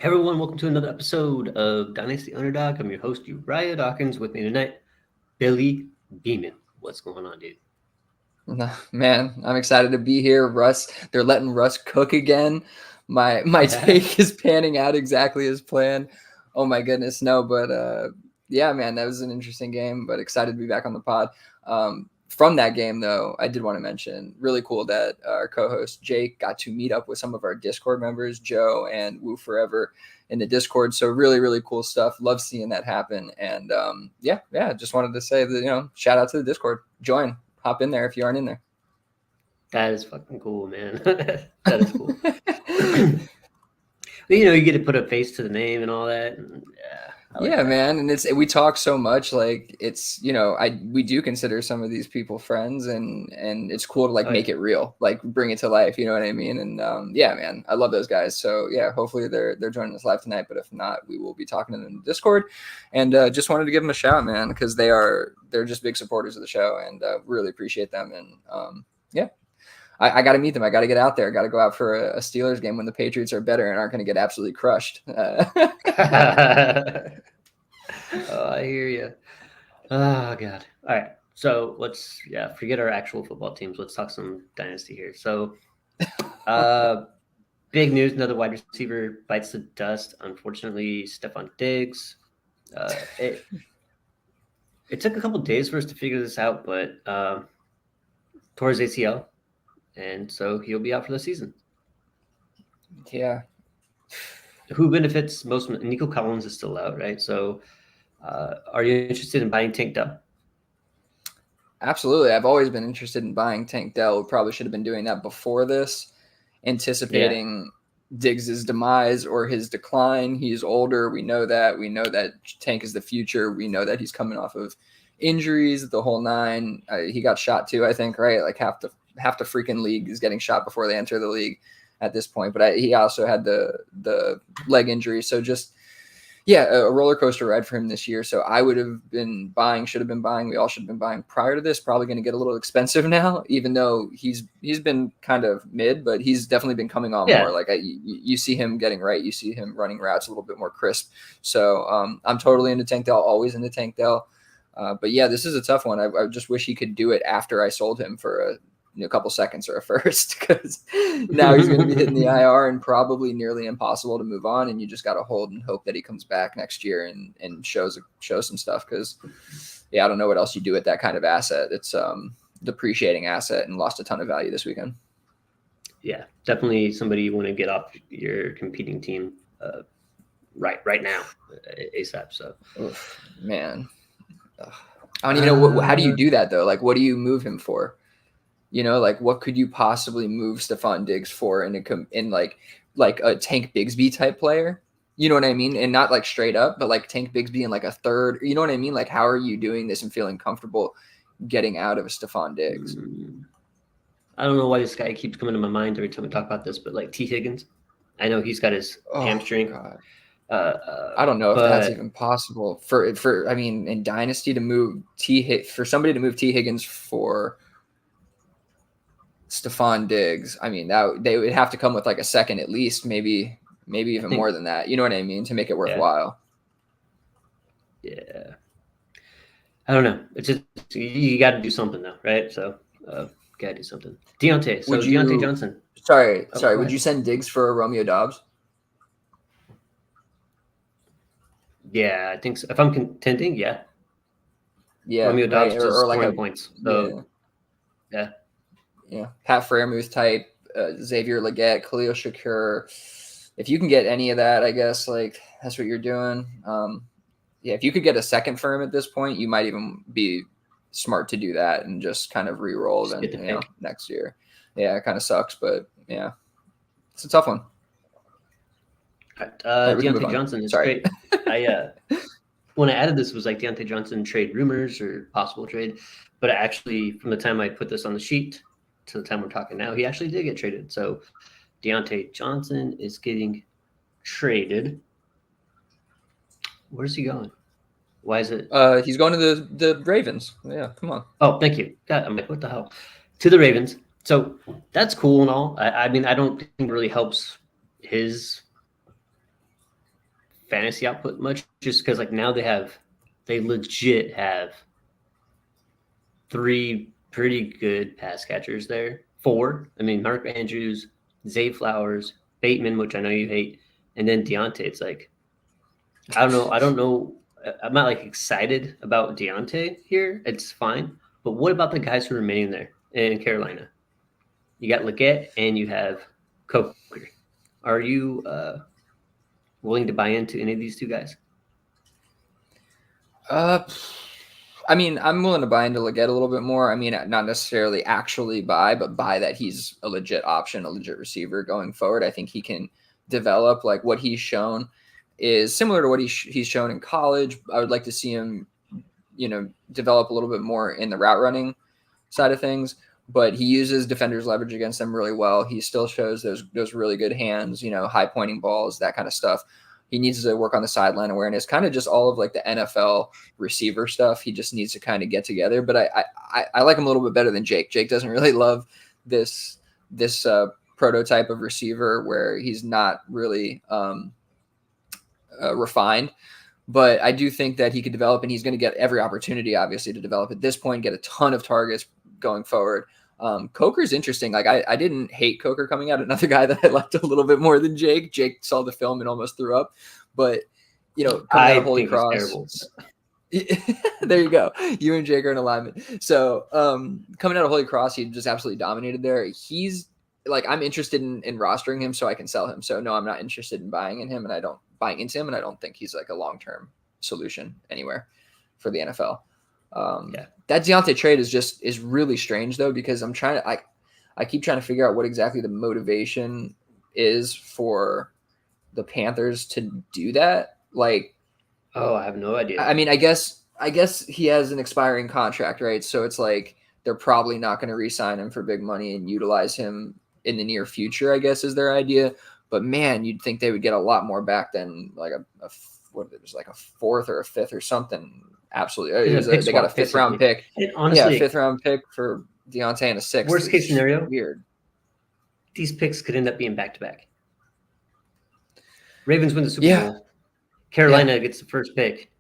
Everyone, welcome to another episode of Dynasty Underdog. I'm your host, Uriah Dawkins. With me tonight, Billy Beeman. What's going on, dude? Man, I'm excited to be here. They're letting Russ cook again. My take is panning out exactly as planned. Oh my goodness, no, but yeah, man, that was an interesting game. But excited to be back on the pod. From that game, though, I did want to mention really cool that our co-host Jake got to meet up with some of our Discord members, Joe and Woo Forever, in the Discord. So really cool stuff. Love seeing that happen. And yeah, just wanted to say that shout out to the Discord. Join. Hop in there if you aren't in there. That is fucking cool, man. That is cool. You get to put a face to the name and all that. And, yeah, man. And we talk so much, like it's, we do consider some of these people friends, and it's cool to make it real, like bring it to life. You know what I mean? And yeah, man, I love those guys. So yeah, hopefully they're joining us live tonight. But if not, we will be talking to them in the Discord. And just wanted to give them a shout, man, because they're just big supporters of the show, and really appreciate them. And yeah. I got to meet them. I got to get out there. I got to go out for a Steelers game when the Patriots are better and aren't going to get absolutely crushed. Oh, I hear you. Oh, God. All right. So let's, forget our actual football teams. Let's talk some dynasty here. So big news. Another wide receiver bites the dust. Unfortunately, Stephon Diggs. It took a couple days for us to figure this out, but tore his ACL. And so he'll be out for the season. Yeah. Who benefits most? Nico Collins is still out, right? So are you interested in buying Tank Dell? Absolutely. I've always been interested in buying Tank Dell. We probably should have been doing that before this, anticipating Diggs' demise or his decline. He's older. We know that. We know that Tank is the future. We know that he's coming off of injuries, the whole nine. He got shot too, I think, right? Like half the freaking league is getting shot before they enter the league at this point. But he also had the leg injury. So just, a roller coaster ride for him this year. So I should have been buying. We all should have been buying prior to this. Probably going to get a little expensive now, even though he's been kind of mid, but he's definitely been coming on more. Like you see him getting right. You see him running routes a little bit more crisp. So I'm totally into Tank Dell, always into Tank Dell. But yeah, this is a tough one. I just wish he could do it after I sold him for a couple seconds or a first, because now he's going to be hitting the IR and probably nearly impossible to move on. And you just got to hold and hope that he comes back next year and shows some stuff. Because I don't know what else you do with that kind of asset. It's depreciating asset and lost a ton of value this weekend. Yeah, definitely somebody you want to get off your competing team right now, ASAP. So, man, I don't even know how do you do that though? Like, what do you move him for? What could you possibly move Stephon Diggs for in like a Tank Bigsby type player? You know what I mean? And not like straight up, but like Tank Bigsby in like a third. You know what I mean? Like, how are you doing this and feeling comfortable getting out of a Stephon Diggs? I don't know why this guy keeps coming to my mind every time we talk about this, but like T. Higgins, I know he's got his hamstring. God. I don't know if that's even possible for in Dynasty to move for somebody to move T. Higgins for Stephon Diggs. I mean, that they would have to come with like a second at least, maybe even more than that. You know what I mean? To make it worthwhile. Yeah. I don't know. It's just you got to do something though, right? So got to do something. Deontay. So Deontay Johnson. Sorry. Would you send Diggs for Romeo Doubs? Yeah, I think so. If I'm contending, yeah. Romeo Doubs or like points. So yeah. Pat Freiermuth type, Xavier Legette, Khalil Shakur. If you can get any of that, I guess like that's what you're doing. If you could get a second for him at this point, you might even be smart to do that and just kind of re-roll then next year. Yeah, it kind of sucks, but yeah, it's a tough one. Deontay Johnson is great. When I added this, it was like Deontay Johnson trade rumors or possible trade, but actually from the time I put this on the sheet to the time we're talking now, he actually did get traded. So Deontay Johnson is getting traded. Where's he going? Why is it? He's going to the Ravens. Yeah, come on. Oh, thank you. God, I'm like, what the hell? To the Ravens. So that's cool and all. I mean, I don't think it really helps his fantasy output much, just because like now they legit have 3 pretty good pass catchers there. 4. I mean, Mark Andrews, Zay Flowers, Bateman, which I know you hate, and then Deontay. It's like I don't know. I'm not like excited about Deontay here. It's fine, but what about the guys who are remaining there in Carolina? You got Leggett and you have Coker. Are you willing to buy into any of these 2 guys? I mean, I'm willing to buy into Leggett a little bit more. I mean, not necessarily actually buy, but buy that he's a legit option, a legit receiver going forward. I think he can develop. Like what he's shown is similar to what he's shown in college. I would like to see him, develop a little bit more in the route running side of things. But he uses defenders' leverage against them really well. He still shows those really good hands, high pointing balls, that kind of stuff. He needs to work on the sideline awareness, kind of just all of like the NFL receiver stuff. He just needs to kind of get together. But I like him a little bit better than Jake. Jake doesn't really love this prototype of receiver where he's not really refined. But I do think that he could develop, and he's going to get every opportunity, obviously, to develop at this point, get a ton of targets going forward. Coker's interesting. Like I didn't hate Coker coming out. Another guy that I liked a little bit more than Jake. Jake saw the film and almost threw up. But coming out of Holy Cross. There you go. You and Jake are in alignment. So coming out of Holy Cross, he just absolutely dominated there. He's like, I'm interested in rostering him so I can sell him. So no, I'm not interested in buying into him, and I don't think he's like a long-term solution anywhere for the NFL. That Deontay trade is really strange though, because I keep trying to figure out what exactly the motivation is for the Panthers to do that. Like, I have no idea. I mean, I guess he has an expiring contract, right? So it's like they're probably not going to re-sign him for big money and utilize him in the near future, I guess is their idea. But man, you'd think they would get a lot more back than like a 4th or a 5th or something. Absolutely. They got a 5th round pick. Honestly, a 5th round pick for Deontay and a 6th. Worst case scenario, weird. These picks could end up being back-to-back. Ravens win the Super Bowl. Carolina gets the first pick.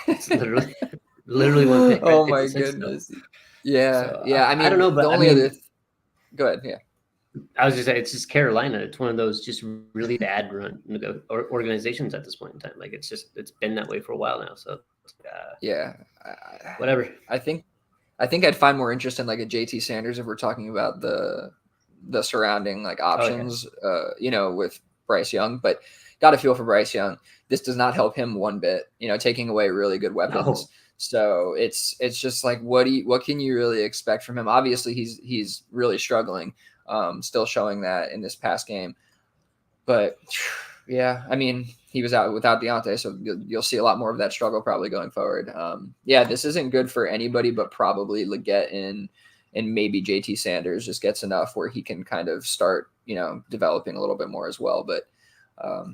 It's literally one pick. Right? Oh my goodness. Yeah. So, I mean, I don't know, but go ahead. Yeah. I was just saying, it's just Carolina. It's one of those just really bad run organizations at this point in time. Like it's been that way for a while now. So whatever. I think I'd find more interest in like a JT Sanders if we're talking about the surrounding like options, with Bryce Young. But got a feel for Bryce Young. This does not help him one bit. Taking away really good weapons. No. So it's just like what can you really expect from him? Obviously, he's really struggling. Still showing that in this past game. But yeah, I mean, he was out without Deontay, so you'll see a lot more of that struggle probably going forward. This isn't good for anybody, but probably Leggett and maybe JT Sanders just gets enough where he can kind of start, developing a little bit more as well. But I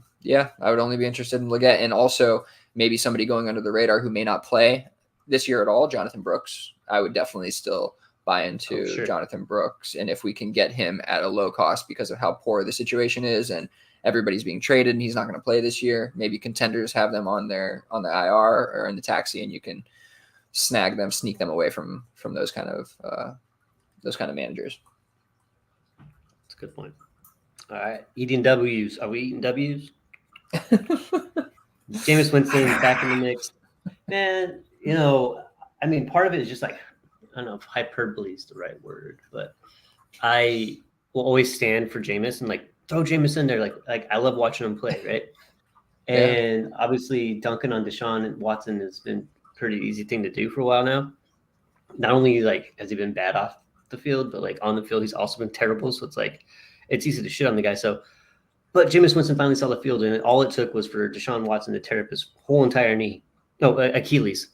would only be interested in Leggett, and also maybe somebody going under the radar who may not play this year at all, Jonathan Brooks. I would definitely still buy into Jonathan Brooks, and if we can get him at a low cost because of how poor the situation is and everybody's being traded and he's not going to play this year, maybe contenders have them on the IR or in the taxi, and you can snag them, sneak them away from those kind of managers. That's a good point. All right, eating W's. Are we eating W's? Jameis Winston back in the mix, man. I mean, part of it is just like, I don't know if hyperbole is the right word, but I will always stand for Jameis and like throw Jameis in there. Like I love watching him play, right? And obviously dunking on Deshaun Watson has been a pretty easy thing to do for a while now. Not only like has he been bad off the field, but like on the field he's also been terrible. So it's like it's easy to shit on the guy. So, but Jameis Winston finally saw the field, and all it took was for Deshaun Watson to tear up his whole entire Achilles.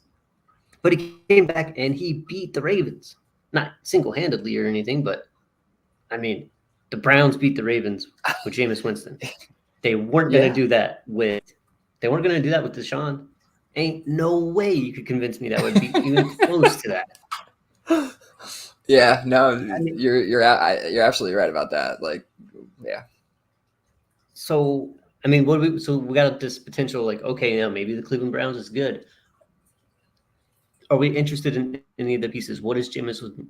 But he came back and he beat the Ravens. Not single-handedly or anything, but, I mean, the Browns beat the Ravens with Jameis Winston. They weren't going to do that with Deshaun. Ain't no way you could convince me that would be even close to that. Yeah, no, I mean, you're absolutely right about that. Like, yeah. So, I mean, so we got this potential, like, okay, now maybe the Cleveland Browns is good. Are we interested in any of the pieces? What is Jamison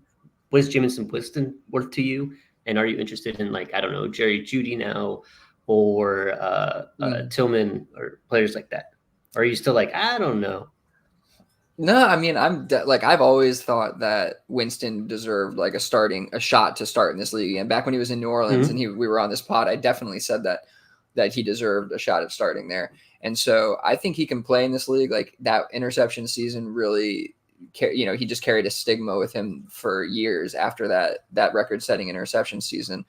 Winston worth to you? And are you interested in, like, I don't know, Jerry Jeudy now, or Tillman, or players like that? Or are you still like, I don't know? No, I mean, I've always thought that Winston deserved like a shot to start in this league. And back when he was in New Orleans and we were on this pod, I definitely said that he deserved a shot at starting there. And so I think he can play in this league. Like that interception season really, he just carried a stigma with him for years after that record-setting interception season.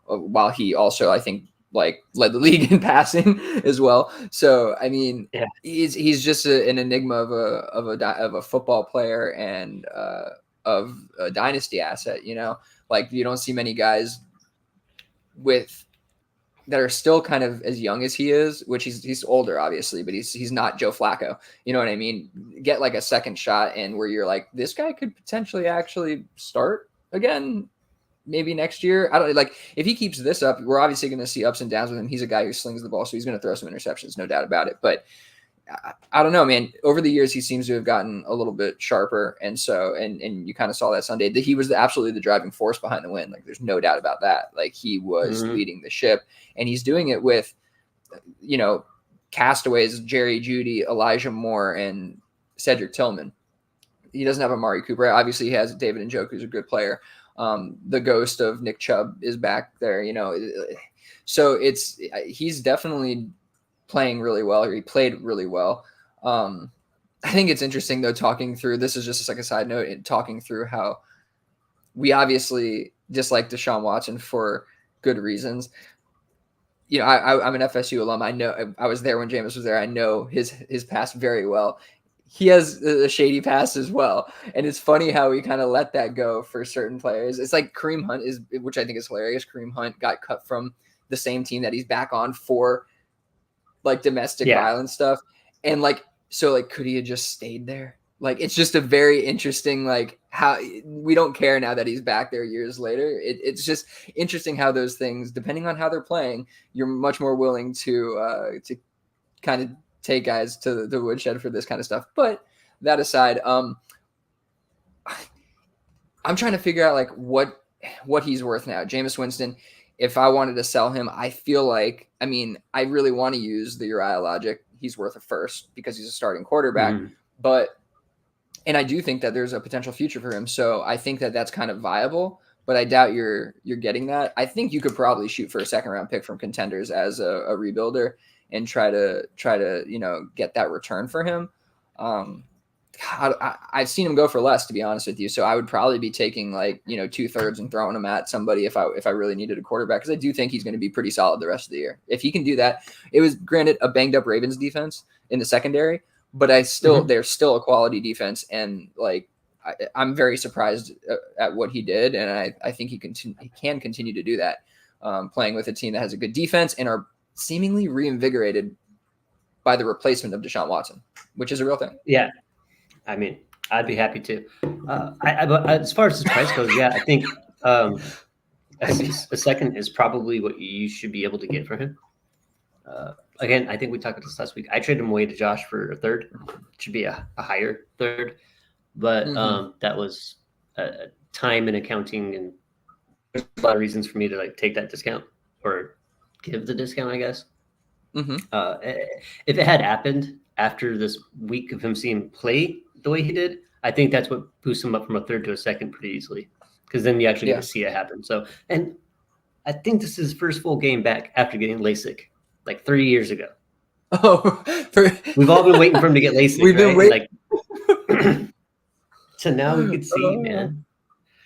While he also, I think, like led the league in passing as well. So I mean, he's just an enigma of a football player and of a dynasty asset. You know, like you don't see many guys that are still kind of as young as he is, which he's older obviously, but he's not Joe Flacco. You know what I mean? Get like a second shot and where you're like, this guy could potentially actually start again. Maybe next year. I don't like if he keeps this up, we're obviously going to see ups and downs with him. He's a guy who slings the ball, so he's going to throw some interceptions, no doubt about it. But I don't know, man. Over the years, he seems to have gotten a little bit sharper. And so, and you kind of saw that Sunday that he was absolutely the driving force behind the win. Like there's no doubt about that. Like he was leading the ship and he's doing it with, castaways, Jerry Jeudy, Elijah Moore, and Cedric Tillman. He doesn't have Amari Cooper. Obviously he has David Njoku, who's a good player. The ghost of Nick Chubb is back there, so he's definitely playing really well, or he played really well. I think it's interesting though, talking through, this is just like a side note, talking through how we obviously dislike Deshaun Watson for good reasons. I'm an FSU alum. I know I was there when Jameis was there. I know his past very well. He has a shady past as well. And it's funny how we kind of let that go for certain players. It's like Kareem Hunt which I think is hilarious. Kareem Hunt got cut from the same team that he's back on for like domestic violence stuff. And could he have just stayed there? Like, it's just a very interesting, like how we don't care now that he's back there years later. It's just interesting how those things, depending on how they're playing, you're much more willing to kind of take guys to the woodshed for this kind of stuff. But that aside, I'm trying to figure out like what he's worth now. Jameis Winston, if I wanted to sell him, I feel like, I really want to use the Uriah logic. He's worth a first because he's a starting quarterback, and I do think that there's a potential future for him. So I think that that's kind of viable, but I doubt you're getting that. I think you could probably shoot for a second round pick from contenders as a rebuilder and try to get that return for him. I've seen him go for less, to be honest with you. So I would probably be taking 2/3 and throwing him at somebody if I really needed a quarterback, because I do think he's going to be pretty solid the rest of the year. If he can do that, it was granted a banged up Ravens defense in the secondary, but they're still a quality defense. And I'm very surprised at what he did. And I think he can continue to do that, playing with a team that has a good defense and are seemingly reinvigorated by the replacement of Deshaun Watson, which is a real thing. Yeah. I'd be happy to. But as far as his price goes, I think a second is probably what you should be able to get for him. Again, I think we talked about this last week. I traded him away to Josh for a third. It should be a higher third, but that was time and accounting, and there's a lot of reasons for me to take that discount or give the discount, I guess. If it had happened after this week of him seeing play the way he did, I think that's what boosts him up from a third to a second pretty easily, because then you actually get to see it happen. So, and I think this is his first full game back after getting LASIK 3 years ago. We've all been waiting for him to get LASIK. We've been waiting. So now we can see, man.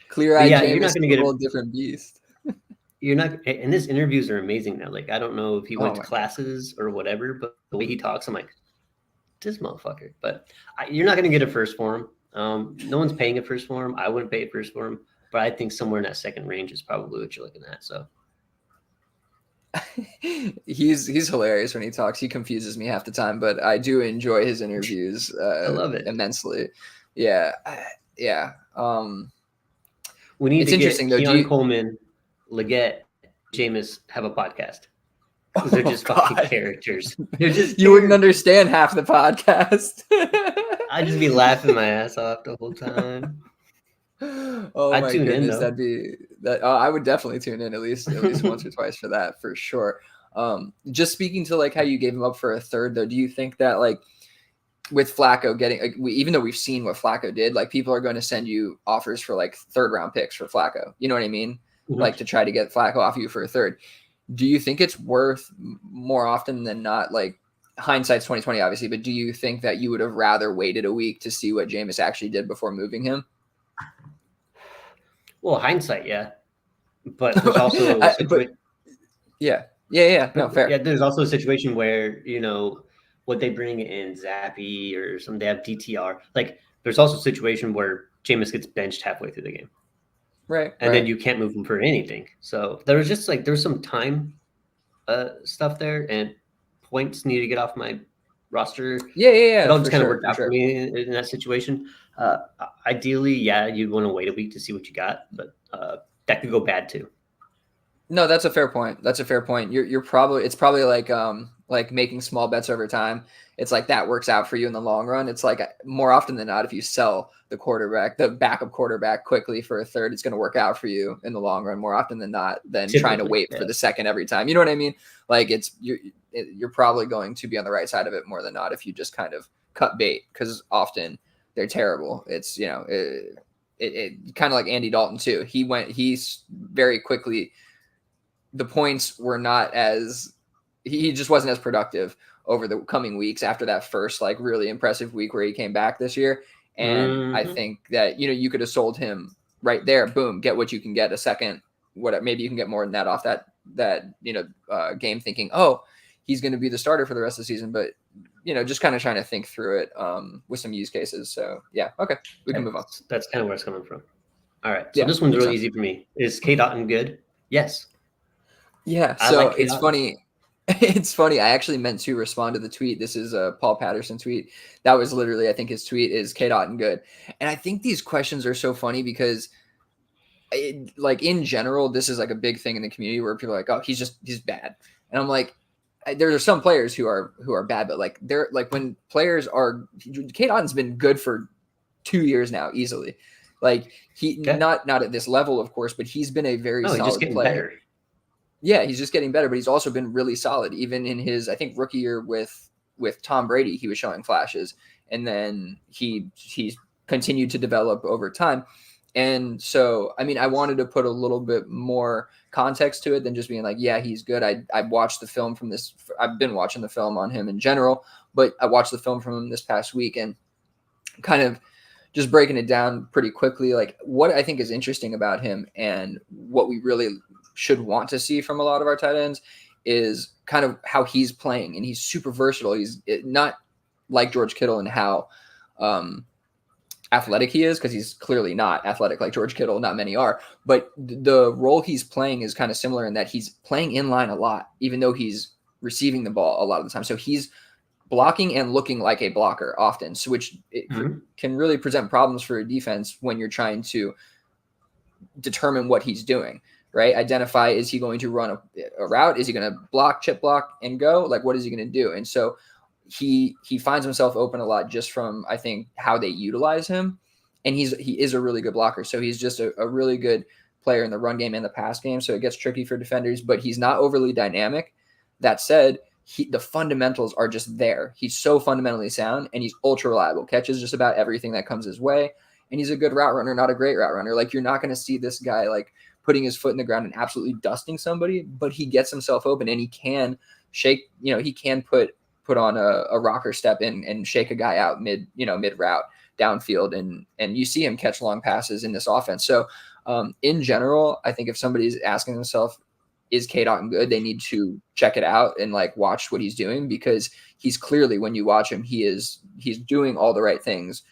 Clear-eyed James, you're not going to get a whole different beast. You're not, and his interviews are amazing now. I don't know if he went to classes or whatever, but the way he talks, I'm like, this motherfucker. But you're not going to get a first for him. No one's paying a first for him. I wouldn't pay a first for him, but I think somewhere in that second range is probably what you're looking at. So he's hilarious when he talks. He confuses me half the time, but I do enjoy his interviews. I love it immensely. Yeah. We need to get Keon Coleman, Leggett, Jameis have a podcast. because they're just fucking characters. They're just you wouldn't understand half the podcast. I'd just be laughing my ass off the whole time. Oh I'd my tune in, goodness, though. that'd be that. I would definitely tune in at least once or twice for that, for sure. Just speaking to like how you gave him up for a third, though, do you think that like with Flacco getting, like, even though we've seen what Flacco did, like people are going to send you offers for like third round picks for Flacco? You know what I mean? Mhm. Like to try to get Flacco off you for a third. Do you think it's worth more often than not, like hindsight's 2020, obviously, but do you think that you would have rather waited a week to see what Jameis actually did before moving him? Well, hindsight, yeah. But there's also a situation. Yeah. No, fair. Yeah, there's also a situation where, what they bring in Zappy or some, they have DTR. Like, there's also a situation where Jameis gets benched halfway through the game. Right. And then you can't move him for anything. So there was just like, there's some time stuff there, and points need to get off my roster. Yeah. It all just kind of sure, worked out for me in that situation. Ideally, yeah, you'd want to wait a week to see what you got, but that could go bad too. No, that's a fair point. You're probably, it's probably like making small bets over time. It's like that works out for you in the long run. It's like more often than not, if you sell the backup quarterback quickly for a third, it's going to work out for you in the long run more often than not than trying to wait for the second every time. You know what I mean? Like you're probably going to be on the right side of it more than not if you just kind of cut bait, because often they're terrible. It's, it kind of like Andy Dalton too. He's very quickly, the points were not as, he just wasn't as productive over the coming weeks after that first like really impressive week where he came back this year. And I think that, you could have sold him right there. Boom, get what you can get a second. Maybe you can get more than that off that game, thinking, oh, he's going to be the starter for the rest of the season. But, just kind of trying to think through it with some use cases. So yeah. Okay. We can move on. That's kind of where it's coming from. All right. So this one's really easy for me. Is K. Dotton good? Yes. Yeah, so it's funny. It's funny. I actually meant to respond to the tweet. This is a Paul Patterson tweet. That was literally, I think his tweet is K. Dotton good. And I think these questions are so funny because like in general, this is like a big thing in the community where people are like, oh, he's bad. And I'm like, there are some players who are bad, but like they're like, when players are, K. Dotton's been good for 2 years now, easily. Like not at this level, of course, but he's been a very solid player. Better. Yeah, he's just getting better, but he's also been really solid. Even in his, I think, rookie year with Tom Brady, he was showing flashes, and then he's continued to develop over time. And so, I mean, I wanted to put a little bit more context to it than just being like, yeah, he's good. I watched the film from this. I've been watching the film on him in general, but I watched the film from him this past week and kind of just breaking it down pretty quickly. Like what I think is interesting about him and what we really should want to see from a lot of our tight ends is kind of how he's playing, and he's super versatile. He's not like George Kittle and how athletic he is, because he's clearly not athletic like George Kittle. Not many are, but the role he's playing is kind of similar in that he's playing in line a lot, even though he's receiving the ball a lot of the time. So he's blocking and looking like a blocker often, so which can really present problems for a defense when you're trying to determine what he's doing. Right? Identify, is he going to run a route? Is he going to block, chip block, and go? Like, what is he going to do? And so he finds himself open a lot just from, I think, how they utilize him. And he is a really good blocker. So he's just a really good player in the run game and the pass game. So it gets tricky for defenders, but he's not overly dynamic. That said, the fundamentals are just there. He's so fundamentally sound, and he's ultra reliable. Catches just about everything that comes his way. And he's a good route runner, not a great route runner. Like, you're not going to see this guy like putting his foot in the ground and absolutely dusting somebody, but he gets himself open, and he can shake, he can put on a rocker step in and shake a guy out mid route downfield. And you see him catch long passes in this offense. So in general, I think if somebody's asking themselves, is K. Dotton good? They need to check it out and like watch what he's doing, because he's clearly, when you watch him, he's doing all the right things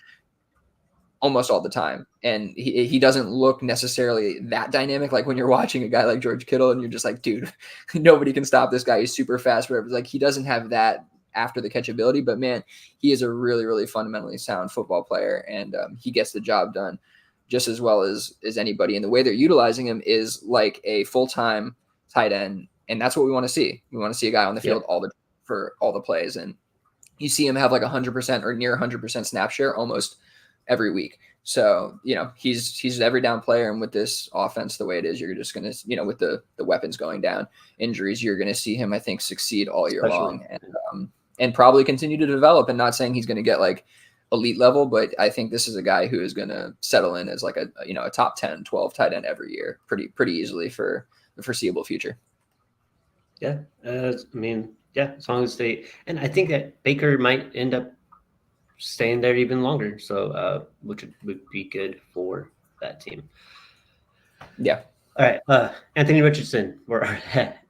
almost all the time. And he doesn't look necessarily that dynamic. Like when you're watching a guy like George Kittle and you're just like, dude, nobody can stop this guy. He's super fast, whatever. It's like, he doesn't have that after the catch ability, but man, he is a really, really fundamentally sound football player. And he gets the job done just as well as anybody. And the way they're utilizing him is like a full-time tight end And that's what we want to see. We want to see a guy on the field for all the plays. And you see him have like 100% or near 100% snap share almost every week. So, he's an every down player. And with this offense, the way it is, you're just going to, with the weapons going down, injuries, you're going to see him, I think, succeed all year long and probably continue to develop. And not saying he's going to get like elite level, but I think this is a guy who is going to settle in as like a top 10, 12 tight end every year pretty easily for the foreseeable future. Yeah. As long as and I think that Baker might end up staying there even longer. So, which would be good for that team. Yeah. All right. Anthony Richardson, or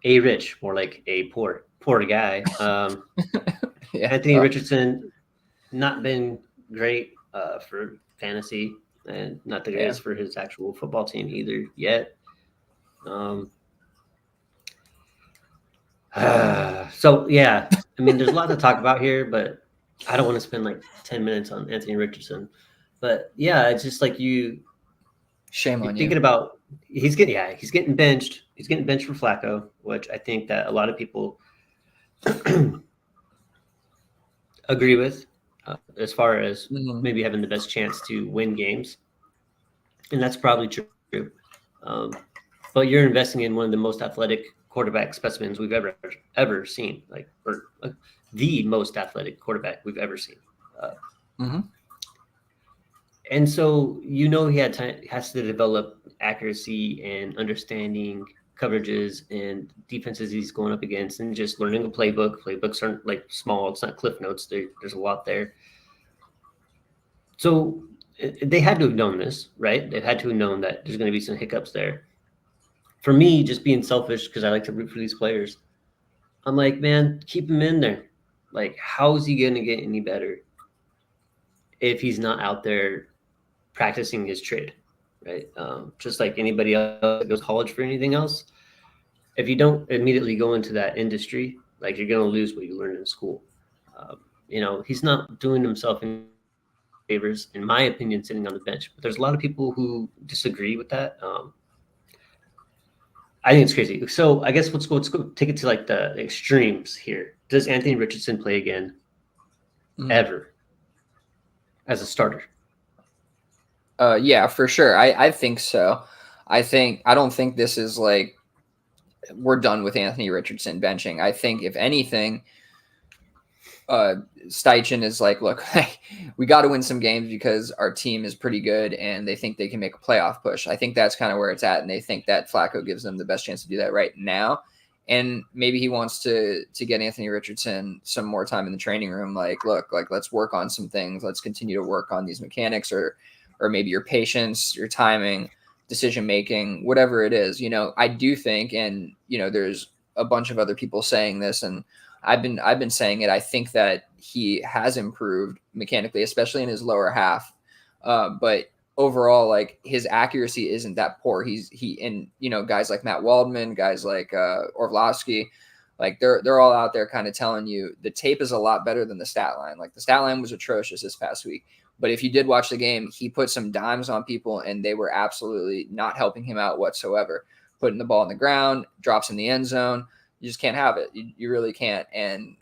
a rich, more like a poor guy. Anthony Richardson, not been great for fantasy, and not the greatest for his actual football team either yet. So yeah, there's a lot to talk about here, but I don't want to spend like 10 minutes on Anthony Richardson. But yeah, it's just like shame on you. Thinking about he's getting benched. He's getting benched for Flacco, which I think that a lot of people agree with, as far as maybe having the best chance to win games, and that's probably true. But you're investing in one of the most athletic quarterback specimens we've ever seen, the most athletic quarterback we've ever seen. And so he has to develop accuracy and understanding coverages and defenses he's going up against, and just learning the playbook. Playbooks aren't like small; it's not cliff notes. There's a lot there. So they had to have known this, right? They've had to have known that there's going to be some hiccups there. For me, just being selfish because I like to root for these players, I'm like, man, keep him in there. Like, how is he going to get any better if he's not out there practicing his trade, right? Just like anybody else that goes to college for anything else, if you don't immediately go into that industry, like, you're going to lose what you learned in school. He's not doing himself any favors, in my opinion, sitting on the bench. But there's a lot of people who disagree with that. I think it's crazy. So I guess let's go take it to like the extremes here. Does Anthony Richardson play again ever as a starter? Yeah, for sure. I think so. I don't think this is like we're done with Anthony Richardson benching. I think if anything, Steichen is like, look, we got to win some games because our team is pretty good and they think they can make a playoff push. I think that's kind of where it's at. And they think that Flacco gives them the best chance to do that right now. And maybe he wants to get Anthony Richardson some more time in the training room. Like, look, let's work on some things. Let's continue to work on these mechanics or maybe your patience, your timing, decision-making, whatever it is. I do think, and, there's a bunch of other people saying this, and I've been saying it. I think that he has improved mechanically, especially in his lower half. But overall, like, his accuracy isn't that poor. Guys like Matt Waldman, guys like Orlovsky, like they're all out there kind of telling you the tape is a lot better than the stat line. Like, the stat line was atrocious this past week. But if you did watch the game, he put some dimes on people and they were absolutely not helping him out whatsoever. Putting the ball on the ground, drops in the end zone. You just can't have it. You really can't. And,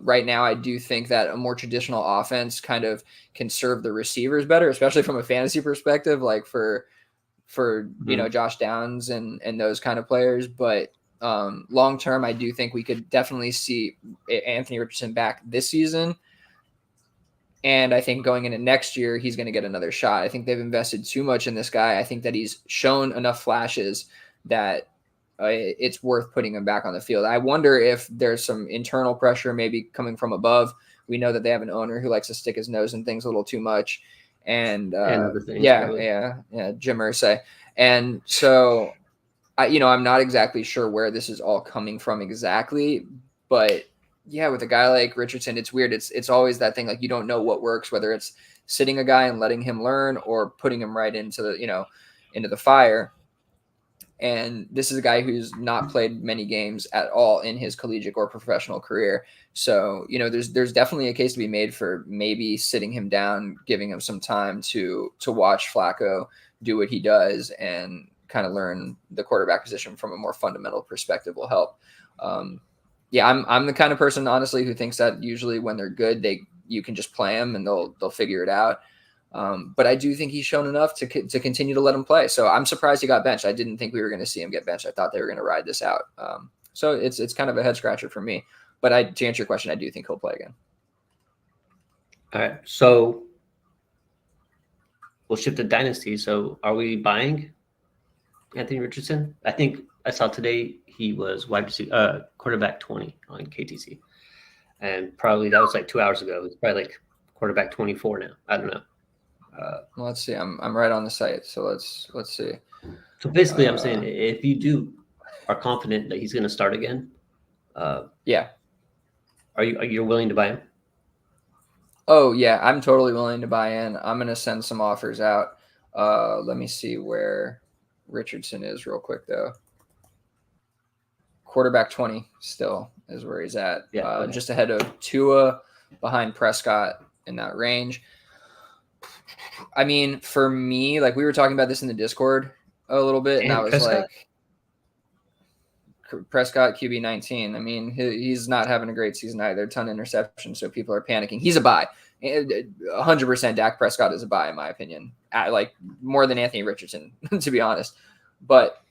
right now I do think that a more traditional offense kind of can serve the receivers better, especially from a fantasy perspective, like for Josh Downs and those kind of players. But long term, I do think we could definitely see Anthony Richardson back this season. And I think going into next year, he's going to get another shot. I think they've invested too much in this guy. I think that he's shown enough flashes that it's worth putting him back on the field. I wonder if there's some internal pressure maybe coming from above. We know that they have an owner who likes to stick his nose in things a little too much. And other things, yeah, Jim Irsay. And so, I'm not exactly sure where this is all coming from exactly, but yeah, with a guy like Richardson, it's weird. It's always that thing, like, you don't know what works, whether it's sitting a guy and letting him learn or putting him right into the fire. And this is a guy who's not played many games at all in his collegiate or professional career. So, there's definitely a case to be made for maybe sitting him down, giving him some time to watch Flacco do what he does and kind of learn the quarterback position from a more fundamental perspective will help. Yeah, I'm the kind of person, honestly, who thinks that usually when they're good, you can just play them and they'll figure it out. But I do think he's shown enough to continue to let him play. So I'm surprised he got benched. I didn't think we were going to see him get benched. I thought they were going to ride this out. So it's kind of a head scratcher for me. But to answer your question, I do think he'll play again. All right, so we'll shift to dynasty. So are we buying Anthony Richardson? I think I saw today he was quarterback 20 on KTC, and probably that was like 2 hours ago. It's probably like quarterback 24 now. I don't know. Well, let's see. I'm right on the site, so let's see. So basically, I'm saying if you are confident that he's going to start again, yeah, are you willing to buy him? Oh yeah, I'm totally willing to buy in. I'm going to send some offers out. Let me see where Richardson is real quick though. Quarterback 20 still is where he's at. Yeah, okay. Just ahead of Tua, behind Prescott in that range. I mean, for me, like we were talking about this in the Discord a little bit, and I was Prescott? like, Prescott QB 19. I mean, he's not having a great season either. A ton of interceptions, so people are panicking. He's a buy. 100% Dak Prescott is a buy, in my opinion. Like more than Anthony Richardson, to be honest. But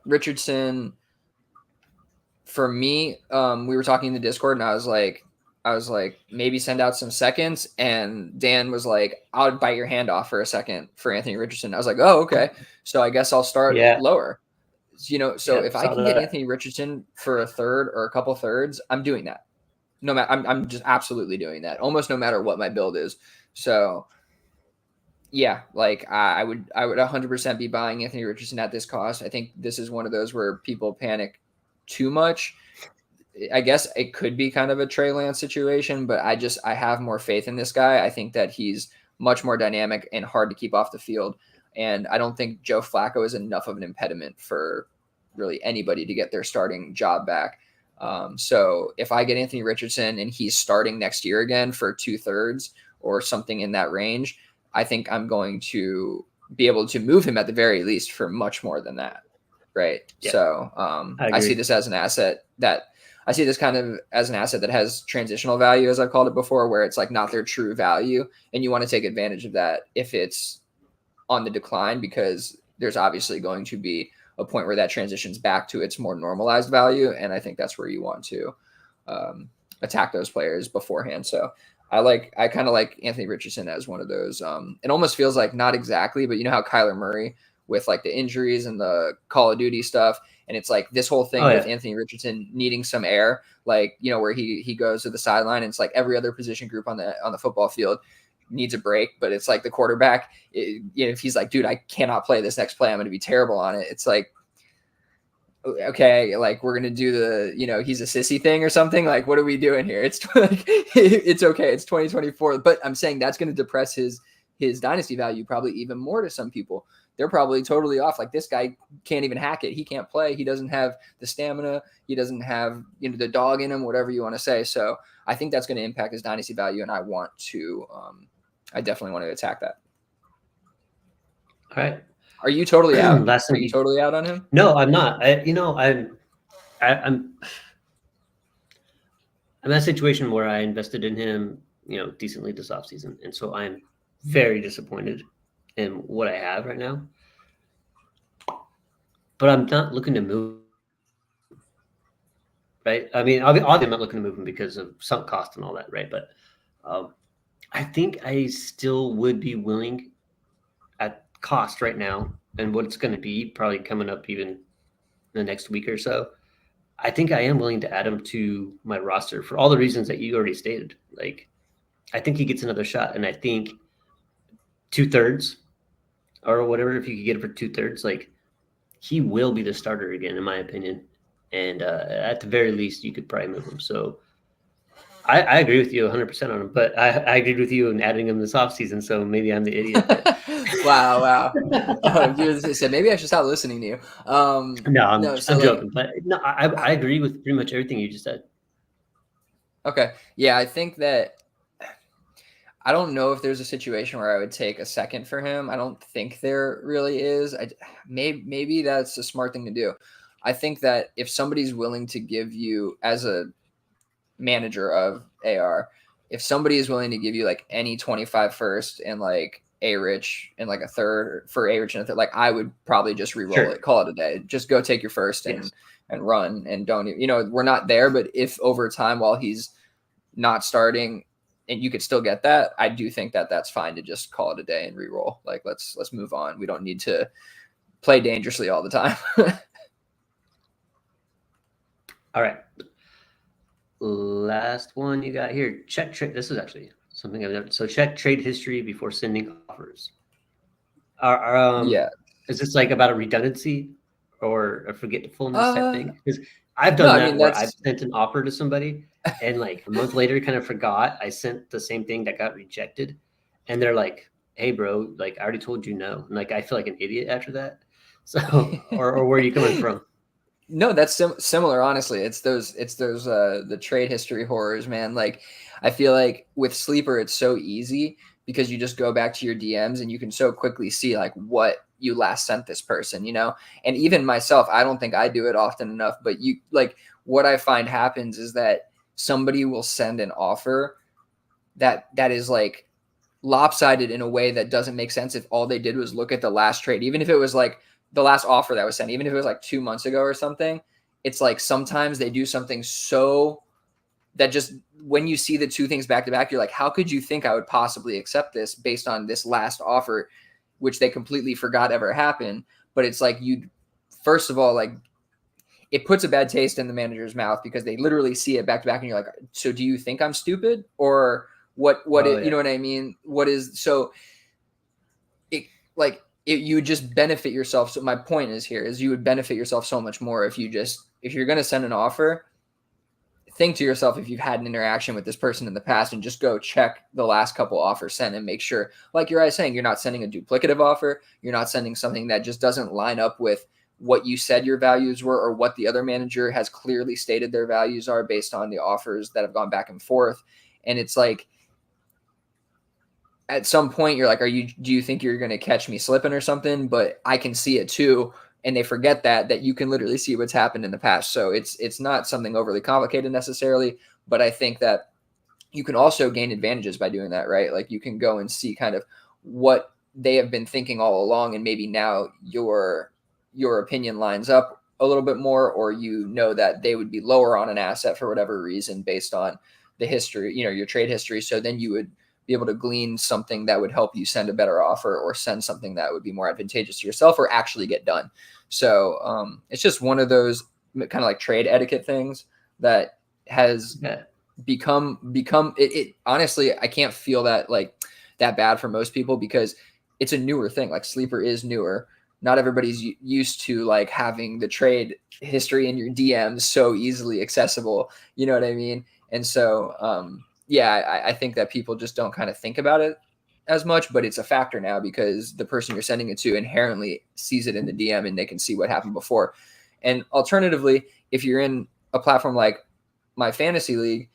Richardson, for me, we were talking in the Discord, and I was like, maybe send out some seconds. And Dan was like, I would bite your hand off for a second for Anthony Richardson. I was like, oh, okay. So I guess I'll start lower. So if I can get Anthony Richardson for a third or a couple thirds, I'm doing that. No matter, I'm just absolutely doing that, almost no matter what my build is. So yeah, like I would 100% be buying Anthony Richardson at this cost. I think this is one of those where people panic too much. I guess it could be kind of a Trey Lance situation, but I have more faith in this guy. I think that he's much more dynamic and hard to keep off the field. And I don't think Joe Flacco is enough of an impediment for really anybody to get their starting job back. So if I get Anthony Richardson and he's starting next year again for 2/3 or something in that range, I think I'm going to be able to move him at the very least for much more than that. Right. Yeah. So I see this as an asset that has transitional value, as I've called it before, where it's like not their true value. And you want to take advantage of that if it's on the decline, because there's obviously going to be a point where that transitions back to its more normalized value. And I think that's where you want to attack those players beforehand. So I kind of like Anthony Richardson as one of those. It almost feels like not exactly, but you know how Kyler Murray with like the injuries and the Call of Duty stuff. And it's like this whole thing with Anthony Richardson needing some air, like, you know, where he goes to the sideline and it's like every other position group on the football field needs a break, but it's like the quarterback, if he's like, dude, I cannot play this next play, I'm going to be terrible on it. It's like, okay, like we're going to do the, he's a sissy thing or something. Like, what are we doing here? It's like, it's okay. It's 2024, but I'm saying that's going to depress his dynasty value probably even more to some people. They're probably totally off. Like, this guy can't even hack it. He can't play. He doesn't have the stamina. He doesn't have, the dog in him, whatever you want to say. So I think that's going to impact his dynasty value. And I definitely want to attack that. All right. Are you totally out? Are you totally out on him? No, I'm not. I'm in a situation where I invested in him, decently this offseason. And so I'm very disappointed in what I have right now. But I'm not looking to move. Right? I mean, obviously I'm not looking to move him because of sunk cost and all that, right? But I think I still would be willing at cost right now and what it's going to be probably coming up even in the next week or so. I think I am willing to add him to my roster for all the reasons that you already stated. Like, I think he gets another shot, and I think 2/3 or whatever, if you could get it for 2/3, like, he will be the starter again, in my opinion. And at the very least, you could probably move him. So I agree with you 100% on him, but I agreed with you in adding him this offseason, so maybe I'm the idiot. Wow. You said maybe I should stop listening to you. I'm joking, but no, I agree with pretty much everything you just said. Okay. Yeah, I think that I don't know if there's a situation where I would take a second for him. I don't think there really is. Maybe that's a smart thing to do. I think that if somebody's willing to give you, as a manager of AR, if somebody is willing to give you like any 25 first and like a rich and like a third for a rich and a third, like I would probably just re-roll it, call it a day. Just go take your first and run, and don't, we're not there, but if over time while he's not starting and you could still get that, I do think that that's fine to just call it a day and re-roll. Like let's move on. We don't need to play dangerously all the time. All right. Last one you got here. Check trade. This is actually something I've done. So check trade history before sending offers. Is this like about a redundancy or a forgetfulness type thing? Because I've done that where I've sent an offer to somebody and like a month later kind of forgot I sent the same thing that got rejected. And they're like, hey bro, like I already told you no. And like I feel like an idiot after that. So or where are you coming from? No, that's similar. Honestly, it's those the trade history horrors, man. Like, I feel like with Sleeper, it's so easy because you just go back to your DMs and you can so quickly see like what you last sent this person, And even myself, I don't think I do it often enough, but what I find happens is that somebody will send an offer that is like lopsided in a way that doesn't make sense if all they did was look at the last trade, even if it was like the last offer that was sent, even if it was like 2 months ago or something. It's like sometimes they do something so that just when you see the two things back to back, you're like, how could you think I would possibly accept this based on this last offer, which they completely forgot ever happened? But it's like, first of all, like it puts a bad taste in the manager's mouth because they literally see it back to back and you're like, so do you think I'm stupid or what you know what I mean? What is, so it like, you would just benefit yourself. So my point is you would benefit yourself so much more if you're going to send an offer, think to yourself, if you've had an interaction with this person in the past, and just go check the last couple offers sent and make sure, like Uriah saying, you're not sending a duplicative offer. You're not sending something that just doesn't line up with what you said your values were or what the other manager has clearly stated their values are based on the offers that have gone back and forth. And it's like, at some point you're like, do you think you're going to catch me slipping or something? But I can see it too. And they forget that you can literally see what's happened in the past. So it's not something overly complicated necessarily, but I think that you can also gain advantages by doing that, right? Like you can go and see kind of what they have been thinking all along. And maybe now your opinion lines up a little bit more, or that they would be lower on an asset for whatever reason based on the history, your trade history. So then you would be able to glean something that would help you send a better offer or send something that would be more advantageous to yourself or actually get done. So it's just one of those kind of like trade etiquette things that has become it. Honestly, I can't feel that like that bad for most people because it's a newer thing. Like Sleeper is newer. Not everybody's used to like having the trade history in your DMs so easily accessible. You know what I mean? And so, I think that people just don't kind of think about it as much, but it's a factor now because the person you're sending it to inherently sees it in the DM and they can see what happened before. And alternatively, if you're in a platform like my fantasy league,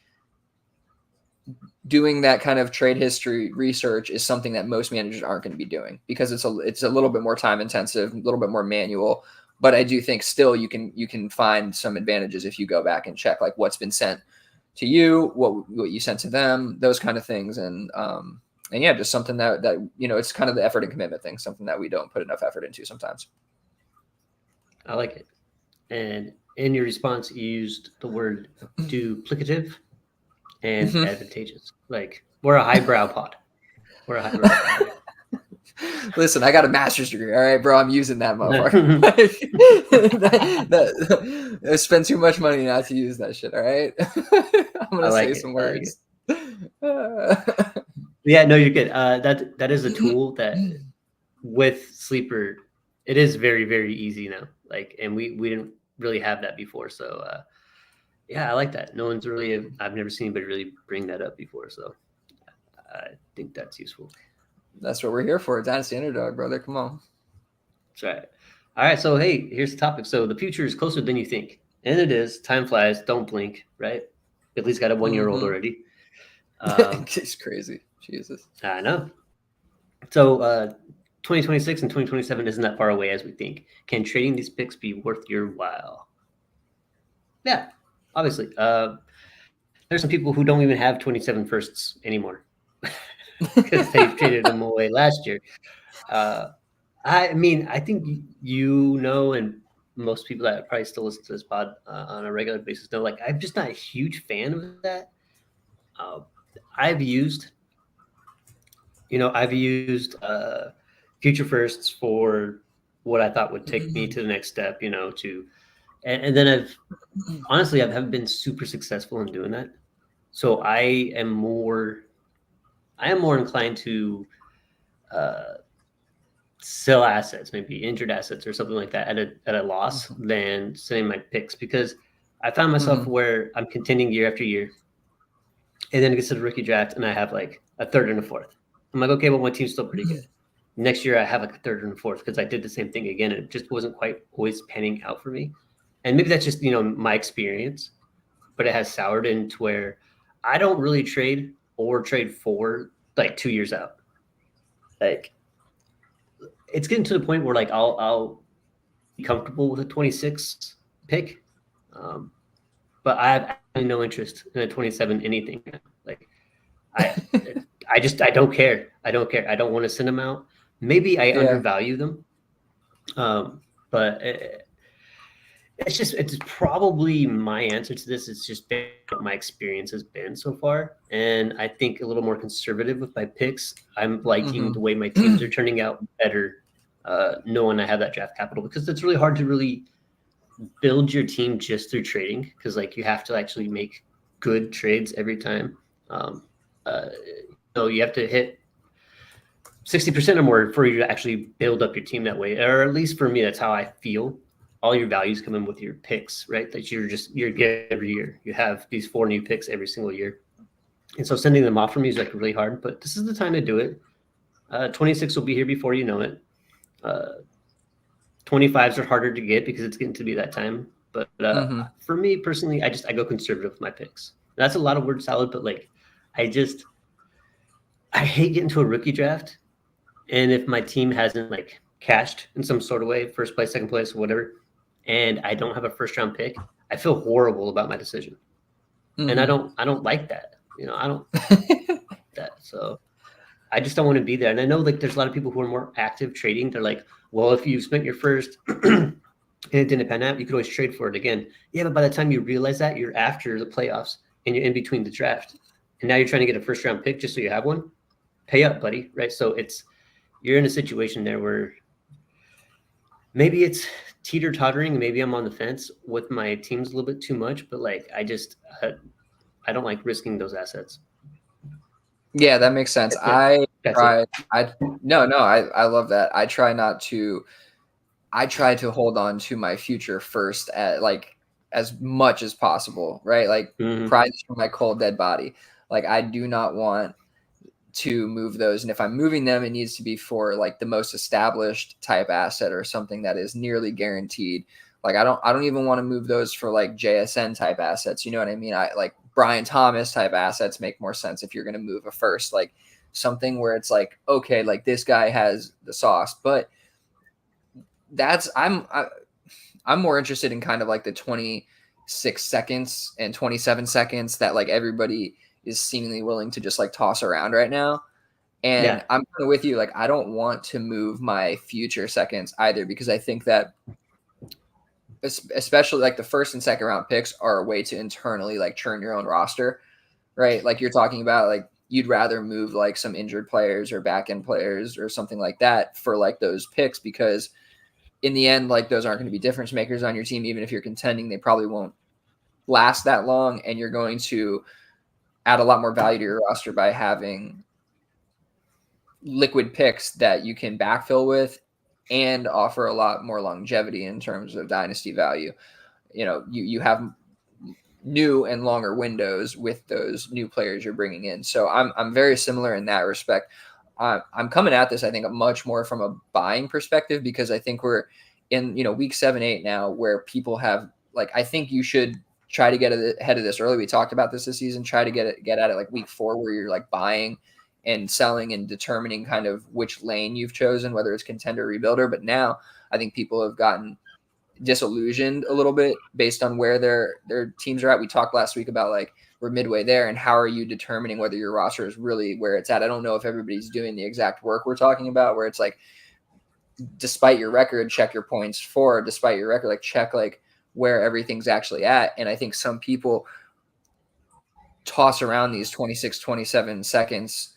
doing that kind of trade history research is something that most managers aren't going to be doing because it's a little bit more time intensive, a little bit more manual. But I do think still you can find some advantages if you go back and check like what's been sent to you, what you sent to them, those kind of things. And yeah, just something that it's kind of the effort and commitment thing, something that we don't put enough effort into sometimes. I like it. And in your response, you used the word duplicative and advantageous. Like we're a highbrow pod. We're a highbrow pod. Listen, I got a master's degree. All right, bro, I'm using that motherfucker. I spend too much money not to use that shit. All right, I'm gonna say some words. Yeah, no, you're good. That is a tool that with Sleeper, it is very, very easy now. Like, and we didn't really have that before. So, yeah, I like that. I've never seen anybody really bring that up before. So I think that's useful. That's what we're here for. Dynasty Underdog, brother. Come on. That's right. All right. So, hey, here's the topic. So the future is closer than you think. And it is. Time flies. Don't blink, right? At least got a 1-year-old already. It's crazy. Jesus. I know. So 2026 and 2027 isn't that far away as we think. Can trading these picks be worth your while? Yeah, obviously. There's some people who don't even have 27 firsts anymore because they traded them away last year. I mean, I think and most people that probably still listen to this pod on a regular basis know, like, I'm just not a huge fan of that. Uh, I've used, future firsts for what I thought would take me to the next step, and then I haven't been super successful in doing that. So I am more inclined to uh, sell assets, maybe injured assets or something like that at a loss than sending my picks, because I found myself where I'm contending year after year, and then it gets to the rookie draft and I have like a third and a fourth. I'm like, okay, well, my team's still pretty good. Next year I have like a third and a fourth because I did the same thing again, and it just wasn't quite always panning out for me. And maybe that's just my experience, but it has soured into where I don't really trade or trade for like 2 years out. Like, it's getting to the point where, like, I'll be comfortable with a 26 pick, um, but I have absolutely no interest in a 27 anything. Like, I I don't care. I don't care. I don't want to send them out. Maybe I undervalue them, but it's probably my answer to this. It's just been what my experience has been so far, and I think a little more conservative with my picks. I'm liking the way my teams are turning out better, knowing I have that draft capital, because it's really hard to really build your team just through trading, because, like, you have to actually make good trades every time. So you have to hit 60% or more for you to actually build up your team that way, or at least for me, that's how I feel. All your values come in with your picks, right? That you're getting every year. You have these 4 new picks every single year, and so sending them off for me is like really hard. But this is the time to do it. 26 will be here before you know it. 25s are harder to get because it's getting to be that time. But for me personally, I go conservative with my picks. That's a lot of word salad, but like, I hate getting to a rookie draft, and if my team hasn't like cashed in some sort of way, first place, second place, whatever, and I don't have a first round pick, I feel horrible about my decision. And I don't like that. I don't like that. So I just don't want to be there. And I know, like, there's a lot of people who are more active trading. They're like, well, if you spent your first and it didn't pan out, you could always trade for it again. Yeah, but by the time you realize that, you're after the playoffs and you're in between the draft. And now you're trying to get a first round pick just so you have one. Pay up, buddy. Right. So you're in a situation there where maybe it's teeter-tottering. Maybe I'm on the fence with my teams a little bit too much, but like, I don't like risking those assets. Yeah, that makes sense. I love that. I try to hold on to my future first at like as much as possible, right? Like, prizes from my cold dead body. Like, I do not want to move those, and if I'm moving them, it needs to be for like the most established type asset or something that is nearly guaranteed. Like, I don't even want to move those for like JSN type assets. You know what I mean? I like Brian Thomas type assets make more sense if you're going to move a first, like something where it's like, okay, like this guy has the sauce. But I'm more interested in kind of like the 26 seconds and 27 seconds that like everybody is seemingly willing to just like toss around right now. And I'm kind of with you. Like, I don't want to move my future seconds either, because I think that especially like the first and second round picks are a way to internally like churn your own roster, right? Like, you're talking about, like, you'd rather move like some injured players or back end players or something like that for like those picks, because in the end, like, those aren't going to be difference makers on your team. Even if you're contending, they probably won't last that long, and you're going to add a lot more value to your roster by having liquid picks that you can backfill with and offer a lot more longevity in terms of dynasty value. You have new and longer windows with those new players you're bringing in. So I'm very similar in that respect. I'm coming at this, I think, much more from a buying perspective, because I think we're in, week 7, 8 now, where people have, like, I think you should try to get ahead of this early. We talked about this season. Try to get at it like week 4, where you're like buying and selling and determining kind of which lane you've chosen, whether it's contender or rebuilder. But now I think people have gotten disillusioned a little bit based on where their teams are at. We talked last week about like we're midway there, and how are you determining whether your roster is really where it's at? I don't know if everybody's doing the exact work we're talking about, where it's like, despite your record, check your points for, despite your record, like check like where everything's actually at. And I think some people toss around these 26, 27 seconds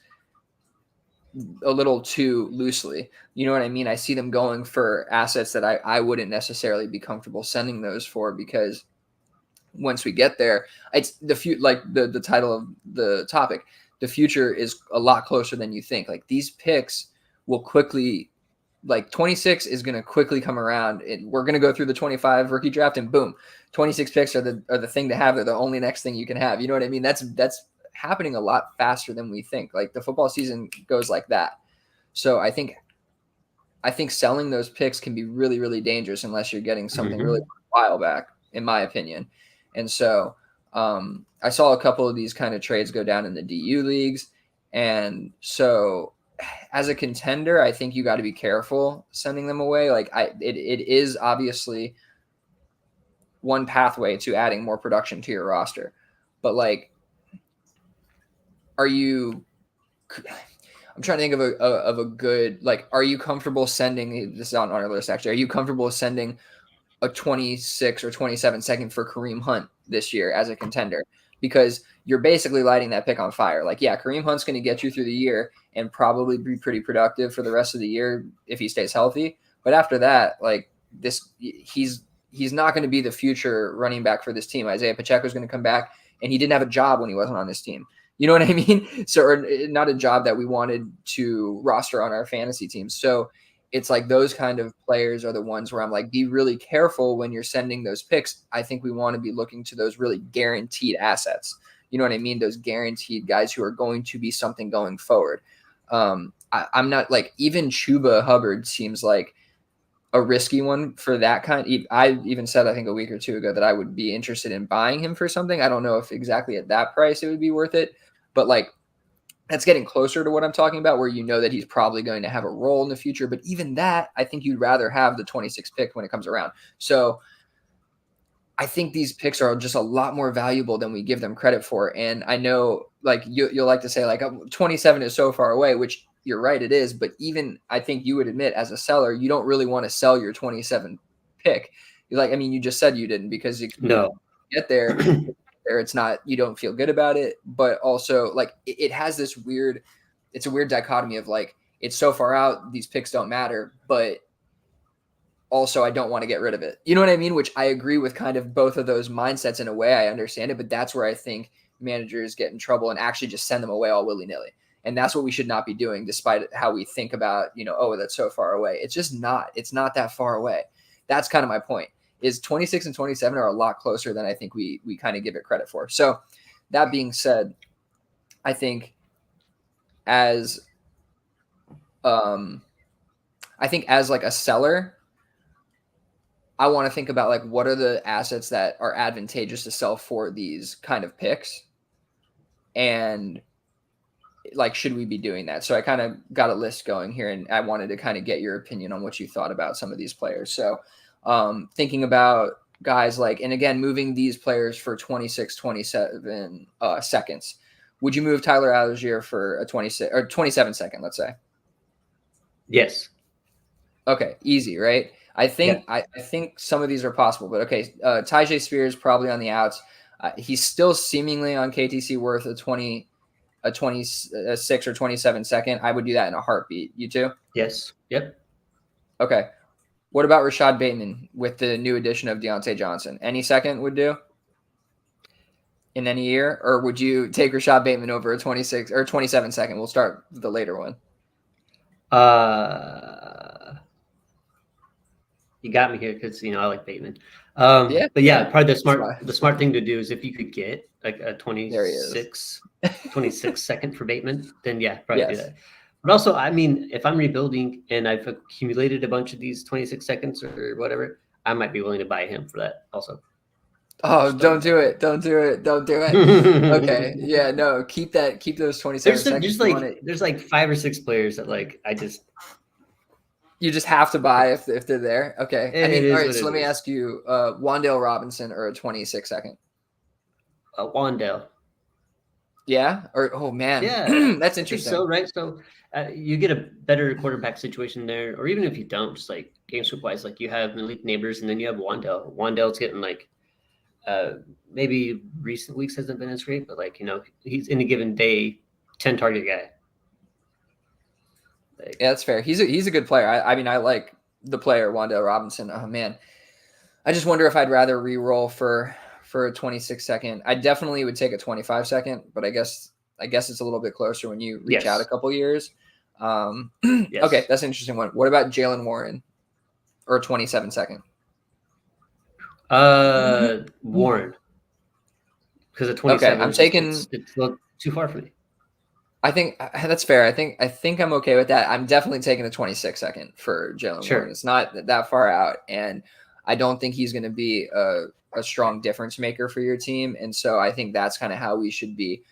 a little too loosely. You know what I mean? I see them going for assets that I wouldn't necessarily be comfortable sending those for, because once we get there, it's the title of the topic, the future is a lot closer than you think. Like these picks will quickly, like 26 is going to quickly come around. We're going to go through the 25 rookie draft, and boom, 26 picks are the thing to have. They're the only next thing you can have. You know what I mean? That's happening a lot faster than we think. Like the football season goes like that. So I think selling those picks can be really, really dangerous unless you're getting something really while back, in my opinion. And so I saw a couple of these kind of trades go down in the DU leagues. And so as a contender, I think you got to be careful sending them away. Like it is obviously one pathway to adding more production to your roster, but like, I'm trying to think of a good, like, are you comfortable sending, this is on our list actually, are you comfortable sending a 26 or 27 second for Kareem Hunt this year as a contender? Because you're basically lighting that pick on fire. Like, yeah, Kareem Hunt's going to get you through the year and probably be pretty productive for the rest of the year if he stays healthy. But after that, like he's not going to be the future running back for this team. Isaiah Pacheco's going to come back, and he didn't have a job when he wasn't on this team. You know what I mean? So, or not a job that we wanted to roster on our fantasy team. So it's like those kind of players are the ones where I'm like, be really careful when you're sending those picks. I think we want to be looking to those really guaranteed assets. You know what I mean? Those guaranteed guys who are going to be something going forward. I'm not like, even Chuba Hubbard seems like a risky one for that kind. I even said, I think a week or two ago, that I would be interested in buying him for something. I don't know if exactly at that price it would be worth it, but like that's getting closer to what I'm talking about, where you know that he's probably going to have a role in the future. But even that, I think you'd rather have the 26 pick when it comes around. So I think these picks are just a lot more valuable than we give them credit for. And I know, like, you'll like to say, like, 27 is so far away, which you're right, it is. But even I think you would admit, as a seller, you don't really want to sell your 27 pick. You're like, I mean, you just said you didn't, because you get there, it's not, you don't feel good about it. But also, like, it has this weird, it's a weird dichotomy of like, it's so far out, these picks don't matter, but also I don't want to get rid of it. You know what I mean? Which I agree with kind of both of those mindsets in a way. I understand it, but that's where I think managers get in trouble and actually just send them away all willy-nilly. And that's what we should not be doing, despite how we think about, oh, that's so far away. It's just not. It's not that far away. That's kind of my point, is 26 and 27 are a lot closer than I think we kind of give it credit for. So that being said, I think as like a seller, I want to think about like, what are the assets that are advantageous to sell for these kind of picks? And like, should we be doing that? So I kind of got a list going here, and I wanted to kind of get your opinion on what you thought about some of these players. So thinking about guys like, and again, moving these players for 26, 27 seconds. Would you move Tyler Algier for a 26 or 27 second, let's say? Yes. Okay. Easy, right? I think I think some of these are possible, but okay. Tyjae Spears probably on the outs. He's still seemingly on KTC worth a 26 or 27 second. I would do that in a heartbeat. You too? Yes. Yep. Okay. What about Rashad Bateman with the new addition of Deontay Johnson? Any second would do in any year? Or would you take Rashad Bateman over a 26 or 27 second? We'll start with the later one. You got me here because I like Bateman. But probably the smart thing to do is, if you could get like a 26 second for Bateman, then probably do that. But also, I mean, if I'm rebuilding and I've accumulated a bunch of these 26 seconds or whatever, I might be willing to buy him for that also. Oh, don't do it. Don't do it. Don't do it. Okay. Yeah, no, keep those 27 seconds. There's like 5 or 6 players that like You just have to buy if they're there. Okay. I it mean, all is right, what so it let me is. ask you, Wandale Robinson or a 26 second. Wandale. Yeah? Or oh man. Yeah, That's I think interesting. so, right? So you get a better quarterback situation there, or even if you don't, just like game script wise, like you have Malik Neighbors and then you have Wandale. Wandale's getting like maybe recent weeks hasn't been as great, but like he's in a given day 10 target guy. Like, Yeah, that's fair. He's a good player. I mean, I like the player Wandale Robinson. Oh man. I just wonder if I'd rather re-roll for a 26 second. I definitely would take a 25 second, but I guess it's a little bit closer when you reach out a yes, couple years. yes. Okay, that's an interesting one. What about Jalen Warren or a 27 second? Warren, because at Okay, 27 I'm is just taking. it's a little too far for me. I think that's fair. I think I'm okay with that. I'm definitely taking a 26 second for Jalen Warren. Sure. It's not that far out, and I don't think he's going to be a strong difference maker for your team. And so I think that's kind of how we should be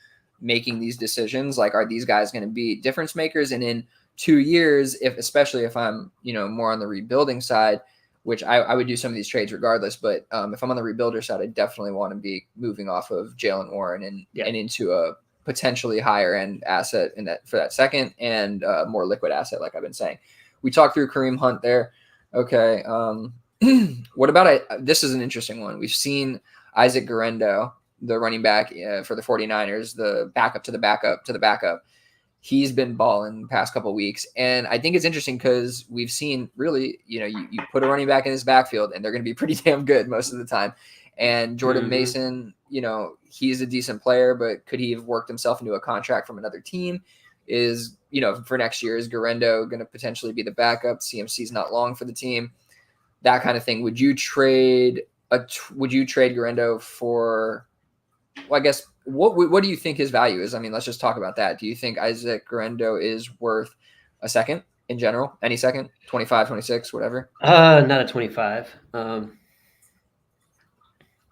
making these decisions. Like, are these guys going to be difference makers? And in 2 years, especially if I'm more on the rebuilding side, which I would do some of these trades regardless. But if I'm on the rebuilder side, I definitely want to be moving off of Jalen Warren and into a potentially higher end asset in that for that second and more liquid asset, like I've been saying. We talked through Kareem Hunt there. Okay. What about this is an interesting one. We've seen Isaac Guerendo, the running back for the 49ers, the backup to the backup to the backup. He's been balling the past couple of weeks. And I think it's interesting because we've seen really, you put a running back in his backfield and they're going to be pretty damn good most of the time. And Jordan Mason, he's a decent player, but could he have worked himself into a contract from another team? Is, for next year, is Guerendo going to potentially be the backup? CMC's not long for the team. That kind of thing. Would you trade Guerendo for, well, I guess, what do you think his value is? I mean, let's just talk about that. Do you think Isaac Guerendo is worth a second in general? Any second? 25, 26, whatever? Not a 25.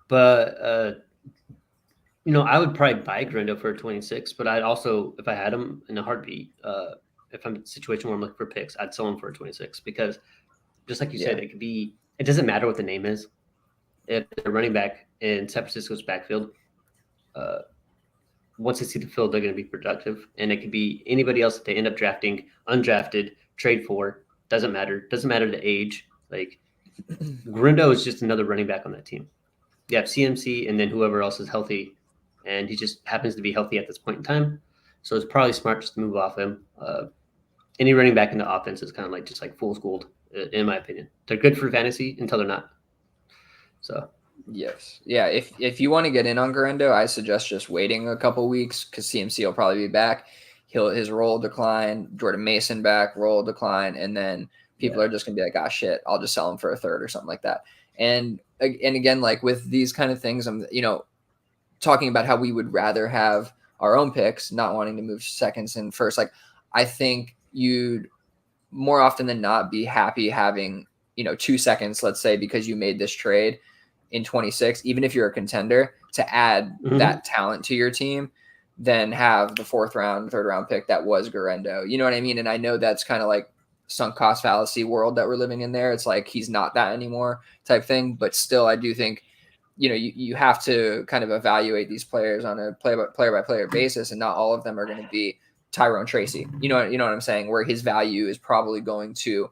But I would probably buy Guerendo for a 26, but I'd also, if I had him in a heartbeat, if I'm in a situation where I'm looking for picks, I'd sell him for a 26 because just like you said, it doesn't matter what the name is. If they're running back in San Francisco's backfield, once they see the field, they're going to be productive. And it could be anybody else that they end up drafting, undrafted, trade for. Doesn't matter. Doesn't matter the age. Like, Guerendo is just another running back on that team. You have CMC and then whoever else is healthy. And he just happens to be healthy at this point in time. So it's probably smart just to move off him. Any running back in the offense is kind of like just like fool's gold, in my opinion. They're good for fantasy until they're not. So yes, yeah. If you want to get in on Guerendo, I suggest just waiting a couple weeks because CMC will probably be back. His role decline. Jordan Mason back, role decline, and then people are just gonna be like, "Ah, shit, I'll just sell him for a third or something like that." And again, like with these kind of things, I'm talking about how we would rather have our own picks, not wanting to move seconds and first. Like, I think you'd more often than not be happy having 2 seconds, let's say, because you made this trade in 26, even if you're a contender, to add that talent to your team, than have the 4th round, 3rd round pick that was Guerendo. You know what I mean? And I know that's kind of like sunk cost fallacy world that we're living in there. It's like he's not that anymore type thing. But still, I do think you have to kind of evaluate these players on a player by player basis, and not all of them are going to be Tyrone Tracy. You know what I'm saying? Where his value is probably going to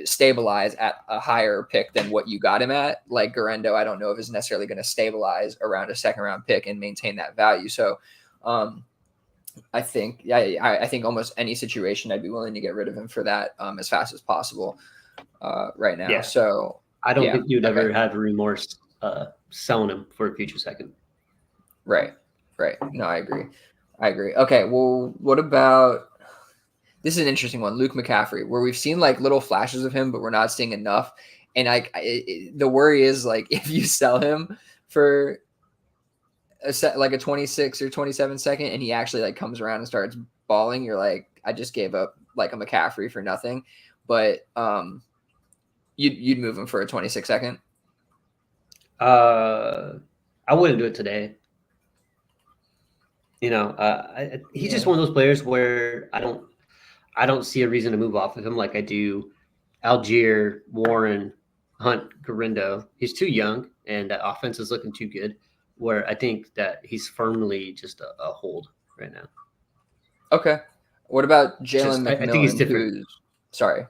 stabilize at a higher pick than what you got him at. Like Guerendo, I don't know if is necessarily going to stabilize around a 2nd round pick and maintain that value. So I think almost any situation I'd be willing to get rid of him for that as fast as possible right now. Yeah. So I don't think you'd ever have remorse selling him for a future second. Right. No, I agree. Okay, well, what about, this is an interesting one, Luke McCaffrey, where we've seen like little flashes of him, but we're not seeing enough. And the worry is like if you sell him for like a 26 or 27 second and he actually like comes around and starts balling, you're like, I just gave up like a McCaffrey for nothing. But you'd move him for a 26 second. I wouldn't do it today. He's just one of those players where I don't see a reason to move off of him like I do Algier, Warren, Hunt, Garindo. He's too young, and that offense is looking too good. Where I think that he's firmly just a hold right now. Okay. What about Jalen I think he's McMillan? different. Sorry.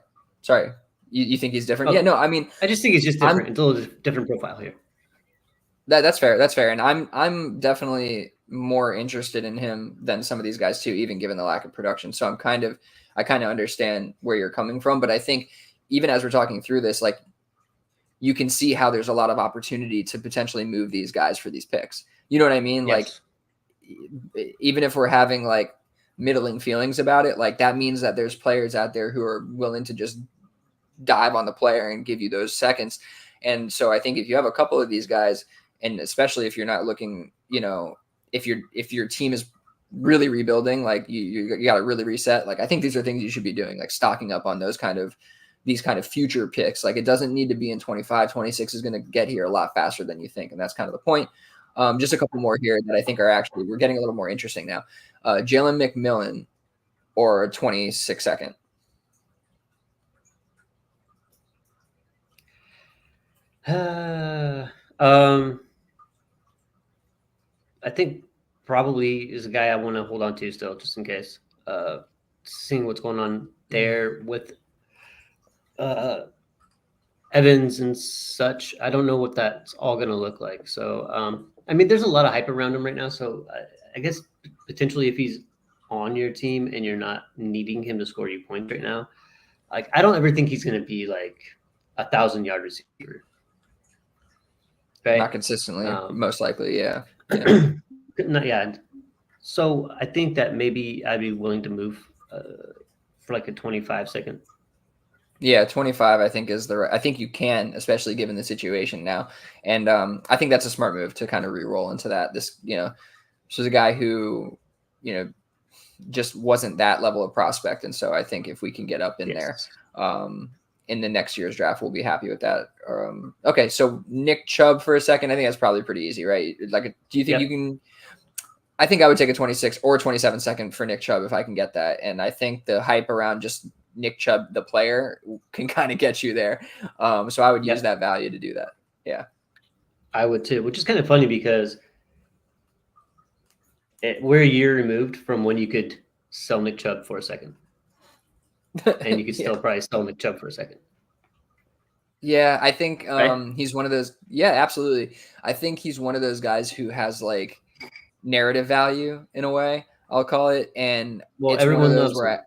You think he's different? Oh, Yeah. No. I mean, I just think he's just different. It's a little different profile here. That's fair. That's fair. And I'm definitely more interested in him than some of these guys too, even given the lack of production. So I kind of understand where you're coming from, but I think even as we're talking through this, like you can see how there's a lot of opportunity to potentially move these guys for these picks. You know what I mean? Yes. Like even if we're having like middling feelings about it, like that means that there's players out there who are willing to just dive on the player and give you those seconds. And so I think if you have a couple of these guys, and especially if you're not looking, if your team is really rebuilding, like you got to really reset. Like I think these are things you should be doing, like stocking up on these kind of future picks. Like it doesn't need to be in 25, 26 is going to get here a lot faster than you think. And that's kind of the point. Just a couple more here that I think we're getting a little more interesting now. Jalen McMillan or a 26 second. I think probably is a guy I want to hold on to still, just in case. Seeing what's going on there with Evans and such, I don't know what that's all going to look like. So, I mean, there's a lot of hype around him right now. So, I guess potentially if he's on your team and you're not needing him to score you points right now, like I don't ever think he's going to be like 1,000-yard receiver. Right? Not consistently, most likely, yeah. Yeah. So I think that maybe I'd be willing to move for like a 25 second. Yeah, 25 I think I think you can, especially given the situation now. And I think that's a smart move to kind of re-roll into that. This was a guy who, just wasn't that level of prospect. And so I think if we can get up in there in the next year's draft, we'll be happy with that. Okay, so Nick Chubb for a second. I think that's probably pretty easy, right? Like, do you think you can? I think I would take a 26 or 27 second for Nick Chubb if I can get that. And I think the hype around just Nick Chubb, the player, can kind of get you there. So I would use that value to do that. Yeah, I would too, which is kind of funny because we're a year removed from when you could sell Nick Chubb for a second. And you could still probably sell Nick Chubb for a second. Yeah, I think he's one of those. Yeah, absolutely. I think he's one of those guys who has like narrative value in a way, I'll call it. And it's everyone one of those knows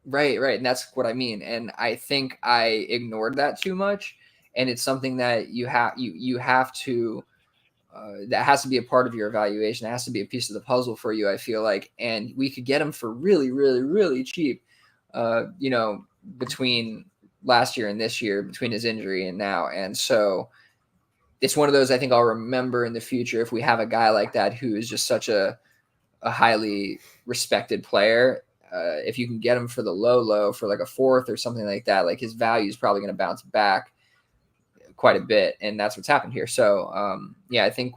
right. And that's what I mean. And I think I ignored that too much. And it's something that you have to, that has to be a part of your evaluation. It has to be a piece of the puzzle for you, I feel like. And we could get him for really, really, really cheap, between last year and this year, between his injury and now. And so it's one of those I think I'll remember in the future if we have a guy like that who is just such a highly respected player. If you can get him for the low for like a fourth or something like that, like his value is probably going to bounce back quite a bit. And that's what's happened here. So I think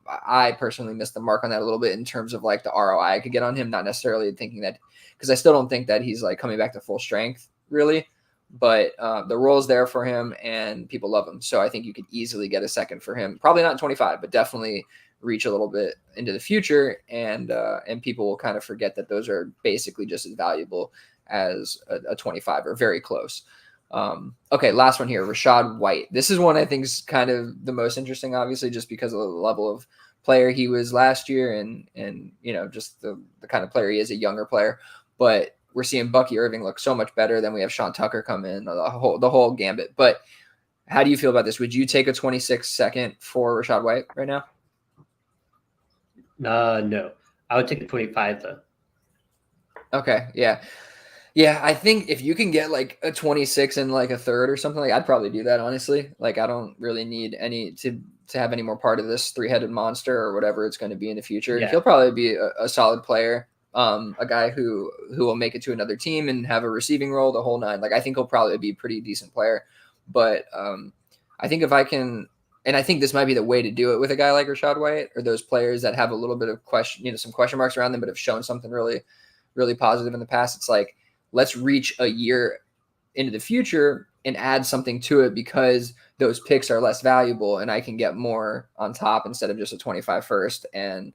I personally missed the mark on that a little bit in terms of like the ROI I could get on him, not necessarily thinking that, because I still don't think that he's like coming back to full strength really. But the role's there for him and people love him. So I think you could easily get a second for him. Probably not 25, but definitely reach a little bit into the future. And people will kind of forget that those are basically just as valuable as a 25 or very close. Okay, last one here, Rachaad White. This is one I think is kind of the most interesting, obviously, just because of the level of player he was last year and just the kind of player he is, a younger player. But we're seeing Bucky Irving look so much better. Then we have Sean Tucker come in, the whole gambit. But how do you feel about this? Would you take a 26 second for Rachaad White right now? No, I would take a 25 though. Okay, yeah. I think if you can get like a 26 and like a third or something, like I'd probably do that, honestly. Like I don't really need any to have any more part of this three-headed monster or whatever it's going to be in the future. Yeah. He'll probably be a solid player. A guy who will make it to another team and have a receiving role, the whole nine. Like I think he'll probably be a pretty decent player, but I think if I can and I think this might be the way to do it with a guy like Rashad White, or those players that have a little bit of some question marks around them, but have shown something really, really positive in the past. It's like, let's reach a year into the future and add something to it, because those picks are less valuable and I can get more on top instead of just a 25 first, and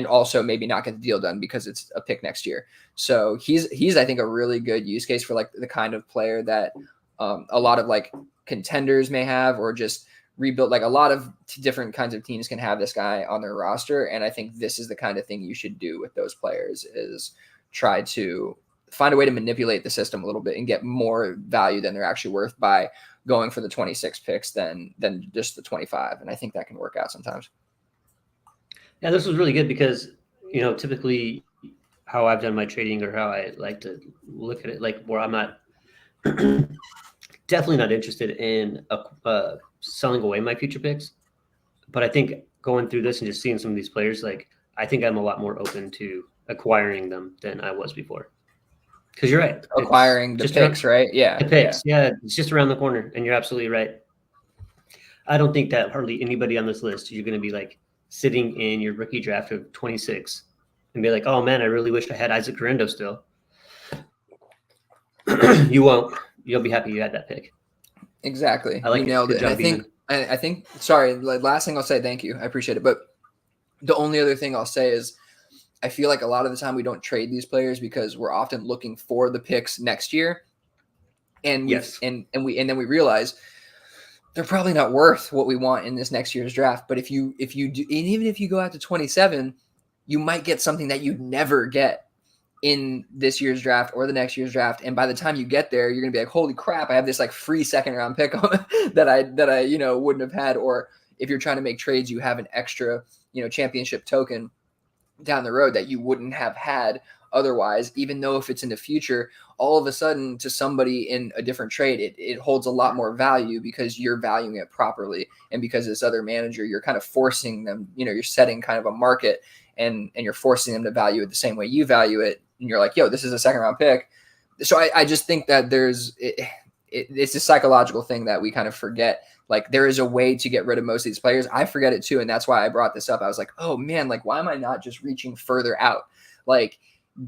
also maybe not get the deal done because it's a pick next year. So he's I think a really good use case for like the kind of player that a lot of like contenders may have, or just rebuild. Like a lot of different kinds of teams can have this guy on their roster, and I think this is the kind of thing you should do with those players, is try to find a way to manipulate the system a little bit and get more value than they're actually worth by going for the 26 picks than just the 25. And I think that can work out sometimes. Yeah, this was really good because, typically how I've done my trading, or how I like to look at it, like where I'm not definitely not interested in selling away my future picks. But I think going through this and just seeing some of these players, like I think I'm a lot more open to acquiring them than I was before. Because you're right. Acquiring the picks, right? Yeah. The picks. Yeah. It's just around the corner. And you're absolutely right. I don't think that hardly anybody on this list, you're going to be like sitting in your rookie draft of 26 and be like, oh man, I really wish I had Isaac Garendo still. You won't. You'll be happy you had that pick. Exactly. I like you nailed it. I think, sorry, last thing I'll say, thank you. I appreciate it. But the only other thing I'll say is, I feel like a lot of the time we don't trade these players because we're often looking for the picks next year. And and then we realize they're probably not worth what we want in this next year's draft. But if you do, and even if you go out to 27, you might get something that you'd never get in this year's draft or the next year's draft. And by the time you get there, you're going to be like, holy crap, I have this like free second round pick that I wouldn't have had. Or if you're trying to make trades, you have an extra, championship token down the road that you wouldn't have had otherwise, even though if it's in the future, all of a sudden to somebody in a different trade, it holds a lot more value because you're valuing it properly. And because this other manager, you're kind of forcing them, you're setting kind of a market, and you're forcing them to value it the same way you value it. And you're like, yo, this is a second round pick. So I just think that it's a psychological thing that we kind of forget. Like there is a way to get rid of most of these players. I forget it too. And that's why I brought this up. I was like, oh man, like why am I not just reaching further out? Like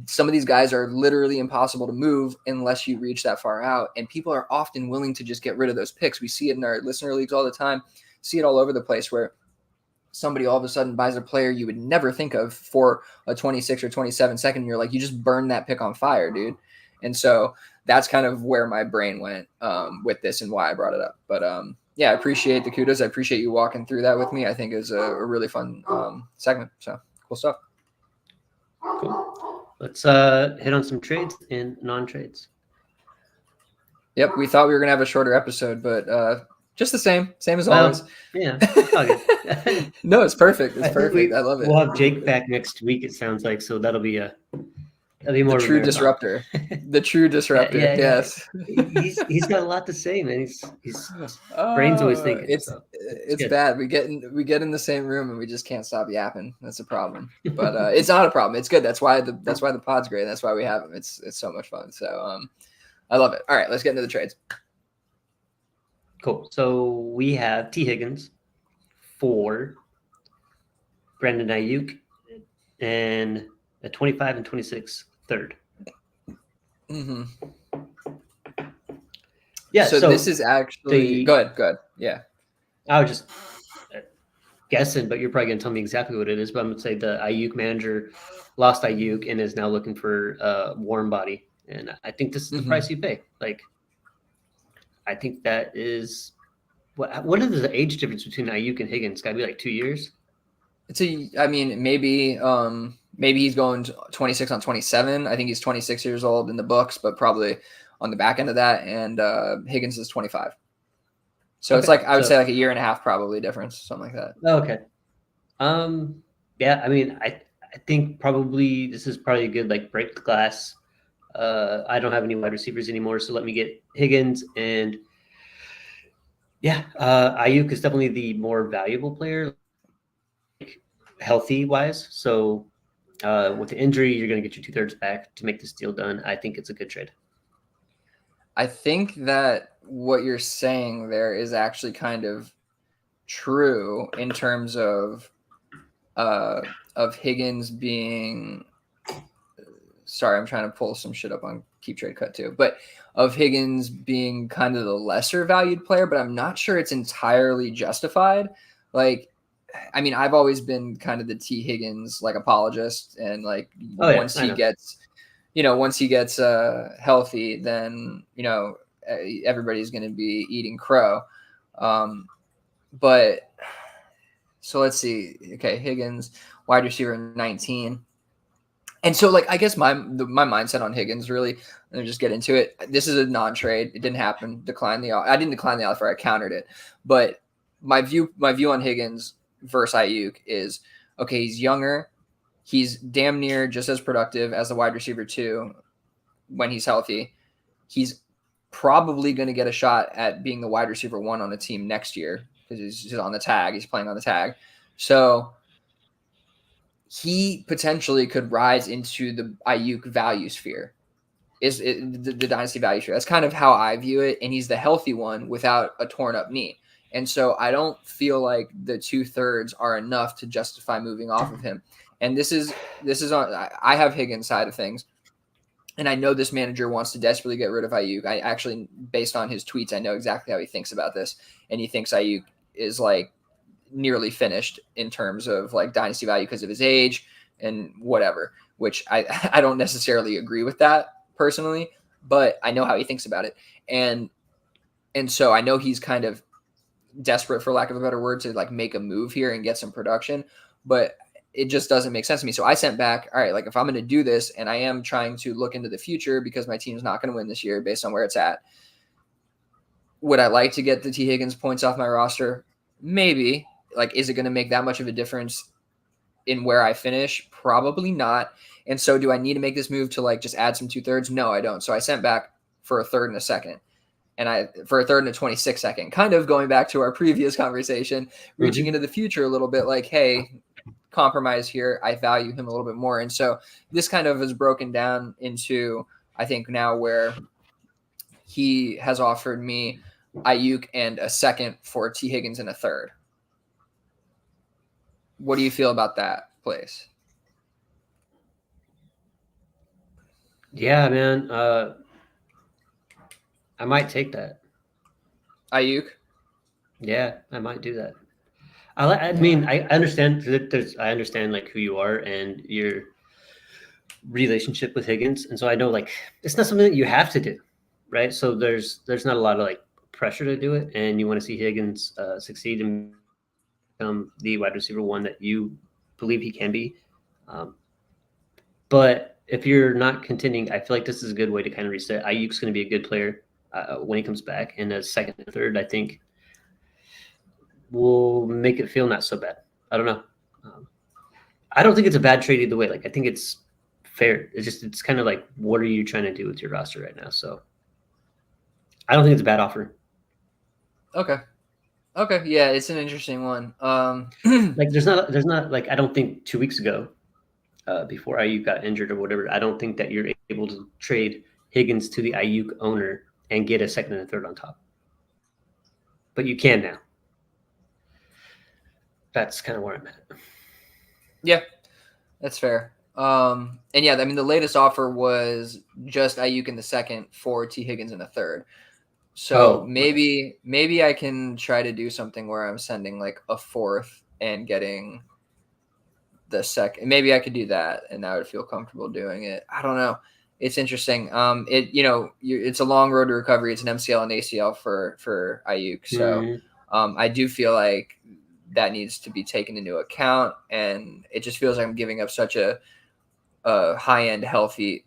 some of these guys are literally impossible to move unless you reach that far out. And people are often willing to just get rid of those picks. We see it in our listener leagues all the time, see it all over the place, where somebody all of a sudden buys a player you would never think of for a 26 or 27 second. And you're like, you just burned that pick on fire, dude. And so that's kind of where my brain went with this and why I brought it up. But yeah, I appreciate the kudos. I appreciate you walking through that with me. I think it was a really fun segment. So cool stuff. Cool. Let's hit on some trades and non-trades. Yep, we thought we were going to have a shorter episode, but just the same as always. Yeah. No, it's perfect. It's perfect. I love it. We'll have Jake back next week, it sounds like. So that'll be more the true disruptor. The true disruptor. Yeah. Yes. He's got a lot to say, man. His brain's always thinking. It's bad. We get in the same room and we just can't stop yapping. That's a problem. But it's not a problem. It's good. That's why the pod's great. That's why we have him. It's so much fun. So I love it. All right, let's get into the trades. Cool. So we have T. Higgins for Brandon Ayuk and a 25 and 26 third. Mm-hmm. Yeah. So this is actually go ahead. Yeah. I was just guessing, but you're probably going to tell me exactly what it is. But I'm going to say the Ayuk manager lost Ayuk and is now looking for a warm body. And I think this is the price you pay. Like, I think that is what is the age difference between Ayuk and Higgins? It's got to be like 2 years. Maybe he's going 26 on 27. I think he's 26 years old in the books, but probably on the back end of that. And Higgins is 25. So it's like, I would say like a year and a half probably difference, something like that. Okay. Yeah, I mean, I think probably this is probably a good like break the glass. I don't have any wide receivers anymore, so let me get Higgins. And yeah, Ayuk is definitely the more valuable player, like, healthy wise. So with the injury, you're going to get your 2/3 back to make this deal done. I think it's a good trade. I think that what you're saying there is actually kind of true in terms of Higgins being. Sorry, I'm trying to pull some shit up on Keep Trade Cut too, but of Higgins being kind of the lesser valued player, but I'm not sure it's entirely justified. Like, I mean, I've always been kind of the T Higgins like apologist, and like once he gets healthy, then everybody's going to be eating crow. But so let's see. Okay, Higgins, wide receiver 19. And so, like, I guess my mindset on Higgins really, let me just get into it. This is a non-trade. It didn't happen. I didn't decline the offer. I countered it. But my view on Higgins versus Ayuk is, okay, he's younger. He's damn near just as productive as the wide receiver 2 when he's healthy. He's probably going to get a shot at being the wide receiver 1 on a team next year because he's on the tag. He's playing on the tag. So he potentially could rise into the Ayuk value sphere, the dynasty value sphere. That's kind of how I view it. And he's the healthy one without a torn up knee. And so I don't feel like the 2/3 are enough to justify moving off of him. And this is on, I have Higgins' side of things. And I know this manager wants to desperately get rid of Ayuk. I actually, based on his tweets, I know exactly how he thinks about this. And he thinks Ayuk is like nearly finished in terms of like dynasty value because of his age and whatever, which I don't necessarily agree with that personally, but I know how he thinks about it. And so I know he's kind of desperate, for lack of a better word, to like make a move here and get some production, but it just doesn't make sense to me. So I sent back, all right, like if I'm going to do this and I am trying to look into the future because my team's not going to win this year based on where it's at, would I like to get the T Higgins points off my roster? Maybe. Like, is it going to make that much of a difference in where I finish? Probably not. And so do I need to make this move to like just add some 2/3? No, I don't. So I sent back for a third and a second. And for a third and a 26-second, kind of going back to our previous conversation, reaching into the future a little bit, like, hey, compromise here. I value him a little bit more. And so this kind of is broken down into, I think now where he has offered me Ayuk and a second for T Higgins and a third. What do you feel about that place? Yeah, man. I might take that. Ayuk? Yeah, I might do that. I mean, I understand I understand like who you are and your relationship with Higgins, and so I know like it's not something that you have to do, right? So there's not a lot of like pressure to do it, and you want to see Higgins succeed and become the wide receiver 1 that you believe he can be. But if you're not contending, I feel like this is a good way to kind of reset. Ayuk's going to be a good player when he comes back, and a second and third, I think, will make it feel not so bad. I don't know. I don't think it's a bad trade either way. Like, I think it's fair. It's kind of like, what are you trying to do with your roster right now? So I don't think it's a bad offer. Okay. Yeah, it's an interesting one. Like there's not like, I don't think 2 weeks ago, before Ayuk got injured or whatever, I don't think that you're able to trade Higgins to the Ayuk owner and get a second and a third on top. But you can now. That's kind of where I'm at. Yeah, that's fair. And yeah, I mean, the latest offer was just Ayuk in the second for T Higgins in the third. So maybe I can try to do something where I'm sending like a fourth and getting the second. Maybe I could do that, and I would feel comfortable doing it. I don't know. It's interesting. It's a long road to recovery. It's an MCL and ACL for Ayuk. So I do feel like that needs to be taken into account, and it just feels like I'm giving up such a high-end healthy.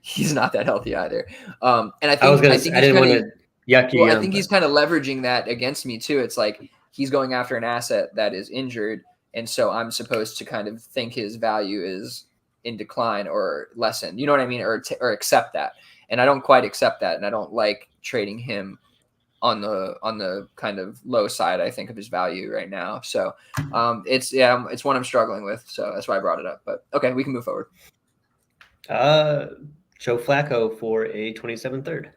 He's not that healthy either. And I think he's kind of leveraging that against me too. It's like he's going after an asset that is injured, and so I'm supposed to kind of think his value is in decline or lessen. You know what I mean? Or accept that. And I don't quite accept that, and I don't like trading him on the kind of low side, I think, of his value right now. So it's one I'm struggling with. So that's why I brought it up. But okay, we can move forward. Joe Flacco for a 27 third.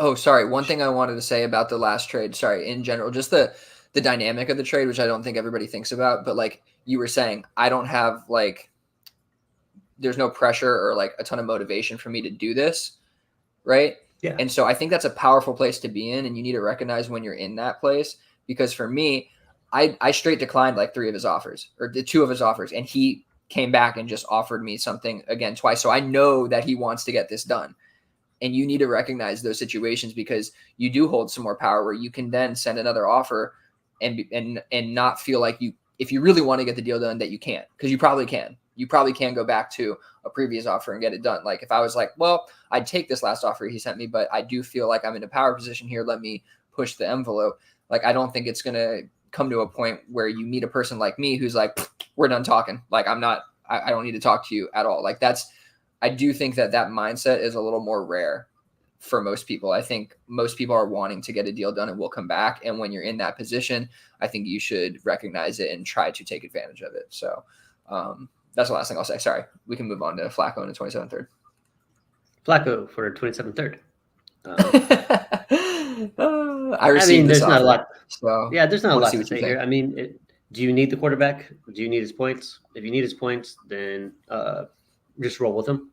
Oh, sorry. One thing I wanted to say about the last trade, sorry, in general, just the the dynamic of the trade, which I don't think everybody thinks about. But like you were saying, I don't have like, there's no pressure or like a ton of motivation for me to do this, right? Yeah. And so I think that's a powerful place to be in, and you need to recognize when you're in that place. Because for me, I straight declined like 3 of his offers, or the 2 of his offers, and he came back and just offered me something again twice. So I know that he wants to get this done. And you need to recognize those situations, because you do hold some more power where you can then send another offer and not feel like you, if you really want to get the deal done, that you can't, because you probably can. You probably can go back to a previous offer and get it done. Like if I was like, well, I'd take this last offer he sent me, but I do feel like I'm in a power position here. Let me push the envelope. Like, I don't think it's going to come to a point where you meet a person like me who's like, we're done talking. Like, I don't need to talk to you at all. Like I do think that mindset is a little more rare for most people. I think most people are wanting to get a deal done and will come back. And when you're in that position, I think you should recognize it and try to take advantage of it. So that's the last thing I'll say. Sorry. We can move on to Flacco in the 27th third. Flacco for 27th third. I mean, there's not a lot. So yeah, there's not a lot to say think. here. I mean, do you need the quarterback? Do you need his points? If you need his points, then just roll with him.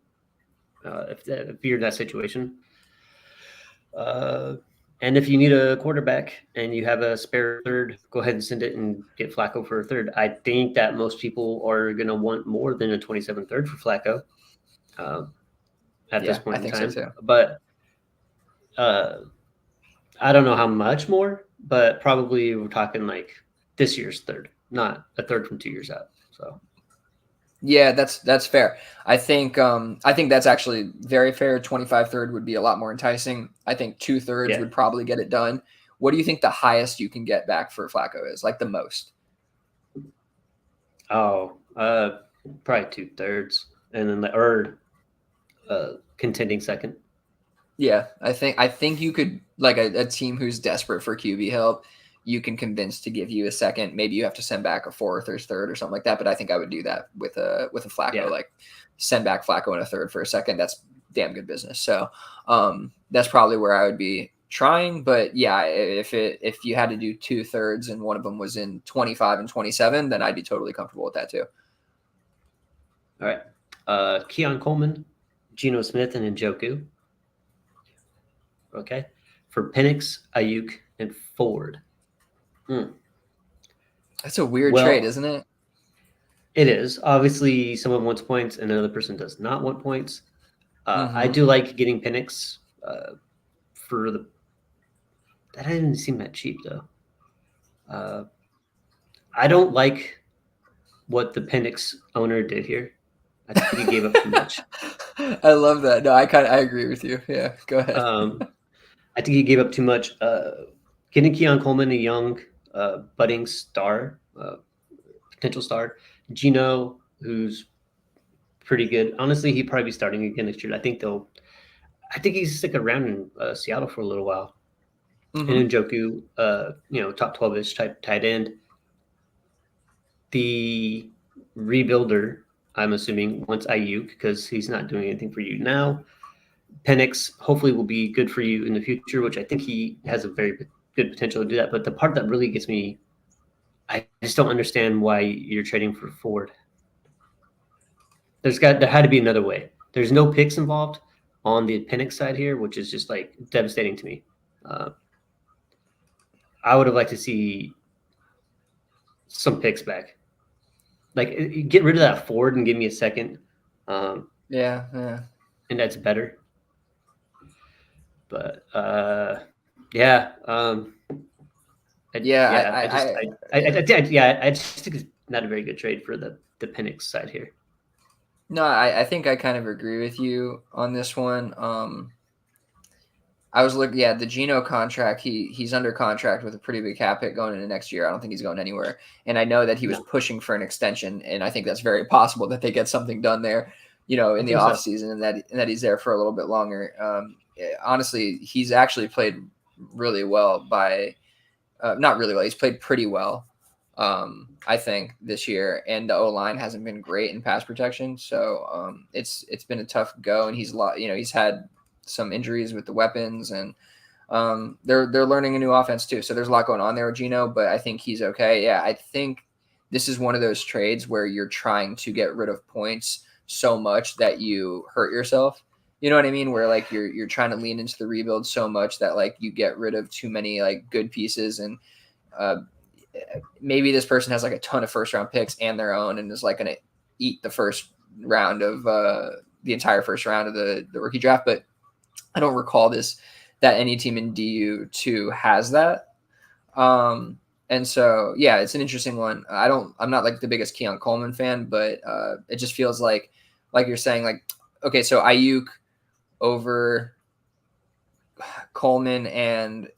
If you're in that situation. And if you need a quarterback and you have a spare third, go ahead and send it and get Flacco for a third. I think that most people are going to want more than a 27th third for Flacco at this point in time. So too. But I don't know how much more, but probably we're talking like this year's third, not a third from 2 years out. So. Yeah, that's fair. I think that's actually very fair. 25 third would be a lot more enticing. I think 2/3 would probably get it done. What do you think the highest you can get back for Flacco is? Like the most? Oh, probably 2/3, and then contending second. Yeah, I think you could, like a team who's desperate for QB help, you can convince to give you a second. Maybe you have to send back a 4th or 3rd or something like that. But I think I would do that with a Flacco, like send back Flacco in a 3rd for a second. That's damn good business. So that's probably where I would be trying. But yeah, if you had to do 2/3 and one of them was in 25 and 27, then I'd be totally comfortable with that too. All right. Keon Coleman, Geno Smith, and Njoku. Okay. For Penix, Ayuk, and Ford. That's a weird trade, isn't it? It is. Obviously, someone wants points and another person does not want points. I do like getting Penix for the. That didn't seem that cheap, though. I don't like what the Penix owner did here. I think he gave up too much. I love that. No, I agree with you. Yeah, go ahead. I think he gave up too much. Getting Keon Coleman, a young budding star, potential star. Geno, who's pretty good. Honestly, he'd probably be starting again next year. I think he's stick around in Seattle for a little while. And Njoku, top 12-ish type tight end. The rebuilder, I'm assuming, wants Ayuk because he's not doing anything for you now. Penix hopefully will be good for you in the future, which I think he has a very good potential to do that. But the part that really gets me, I just don't understand why you're trading for Ford. There had to be another way. There's no picks involved on the Penix side here, which is just like devastating to me. I would have liked to see some picks back. Like, get rid of that Ford and give me a second. Yeah. And that's better. But yeah. I just think it's not a very good trade for the Penix side here. No, I think I kind of agree with you on this one. I was looking, the Geno contract. He's under contract with a pretty big cap hit going into next year. I don't think he's going anywhere. And I know that he was pushing for an extension, and I think that's very possible that they get something done there, in the offseason, and that he's there for a little bit longer. Honestly, he's actually played really well not really well. He's played pretty well, I think, this year, and the O-line hasn't been great in pass protection. So it's been a tough go, and he's had some injuries with the weapons, and They're learning a new offense too, so there's a lot going on there with Gino, but I think he's okay. Yeah, I think this is one of those trades where you're trying to get rid of points so much that you hurt yourself. You know what I mean? Where like you're trying to lean into the rebuild so much that like you get rid of too many like good pieces, and maybe this person has like a ton of first round picks and their own, and is like going to eat the first round of the entire first round of the rookie draft. But I don't recall that any team in DU2 has that. And so, yeah, it's an interesting one. I'm not like the biggest Keon Coleman fan, but it just feels like you're saying, like, okay, so Ayuk over Coleman and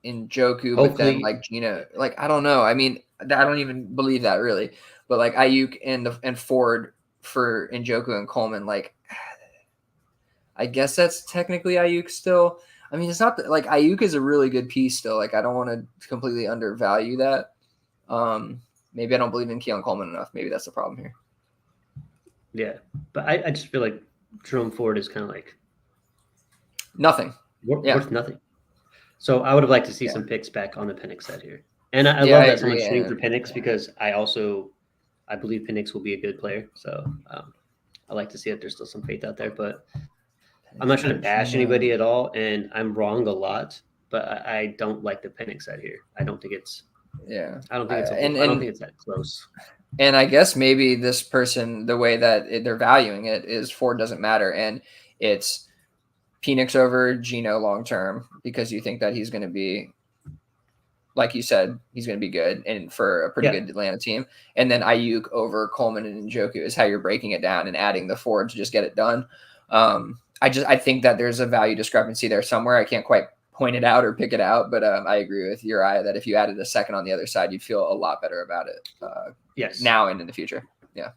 Njoku, but then like Gino, like, I don't know. I mean, I don't even believe that really, but like Ayuk and Ford for Njoku and Coleman, like, I guess that's technically Ayuk still. I mean, it's not like Ayuk is a really good piece still. Like, I don't want to completely undervalue that. Maybe I don't believe in Keon Coleman enough. Maybe that's the problem here. Yeah, but I just feel like Jerome Ford is kind of like nothing. Worth nothing. So I would have liked to see some picks back on the Penix side here. And I love that someone's shooting for Penix because I believe Penix will be a good player. So I like to see that there's still some faith out there, but I'm not trying to bash anybody at all, and I'm wrong a lot, but I don't like the Penix side here. I don't think it's I don't think it's that close. And I guess maybe this person, the way that they're valuing it is Ford doesn't matter, and it's Penix over Gino long term because you think that he's going to be, like you said, he's going to be good and for a pretty good Atlanta team. And then Ayuk over Coleman and Njoku is how you're breaking it down and adding the Ford to just get it done. I think that there's a value discrepancy there somewhere. I can't quite point it out or pick it out, but I agree with Uriah that if you added a second on the other side, you'd feel a lot better about it. Yes. Now and in the future. Yeah.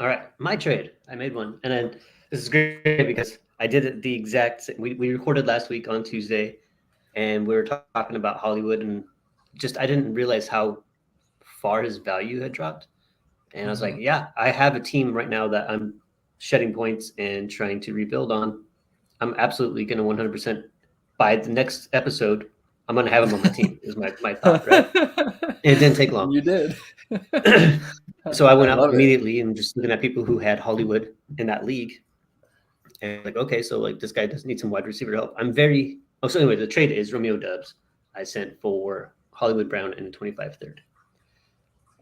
All right. My trade. I made one. And then this is great because I did it the exact – we recorded last week on Tuesday, and we were talking about Hollywood, and just I didn't realize how far his value had dropped. And I was like, yeah, I have a team right now that I'm shedding points and trying to rebuild on. I'm absolutely going to 100% by the next episode, I'm going to have him on my team is my thought, right? And it didn't take long. You did. So I went out immediately and just looking at people who had Hollywood in that league. And like, okay, so like this guy does need some wide receiver help. So anyway, the trade is Romeo Doubs. I sent for Hollywood Brown and 25 third.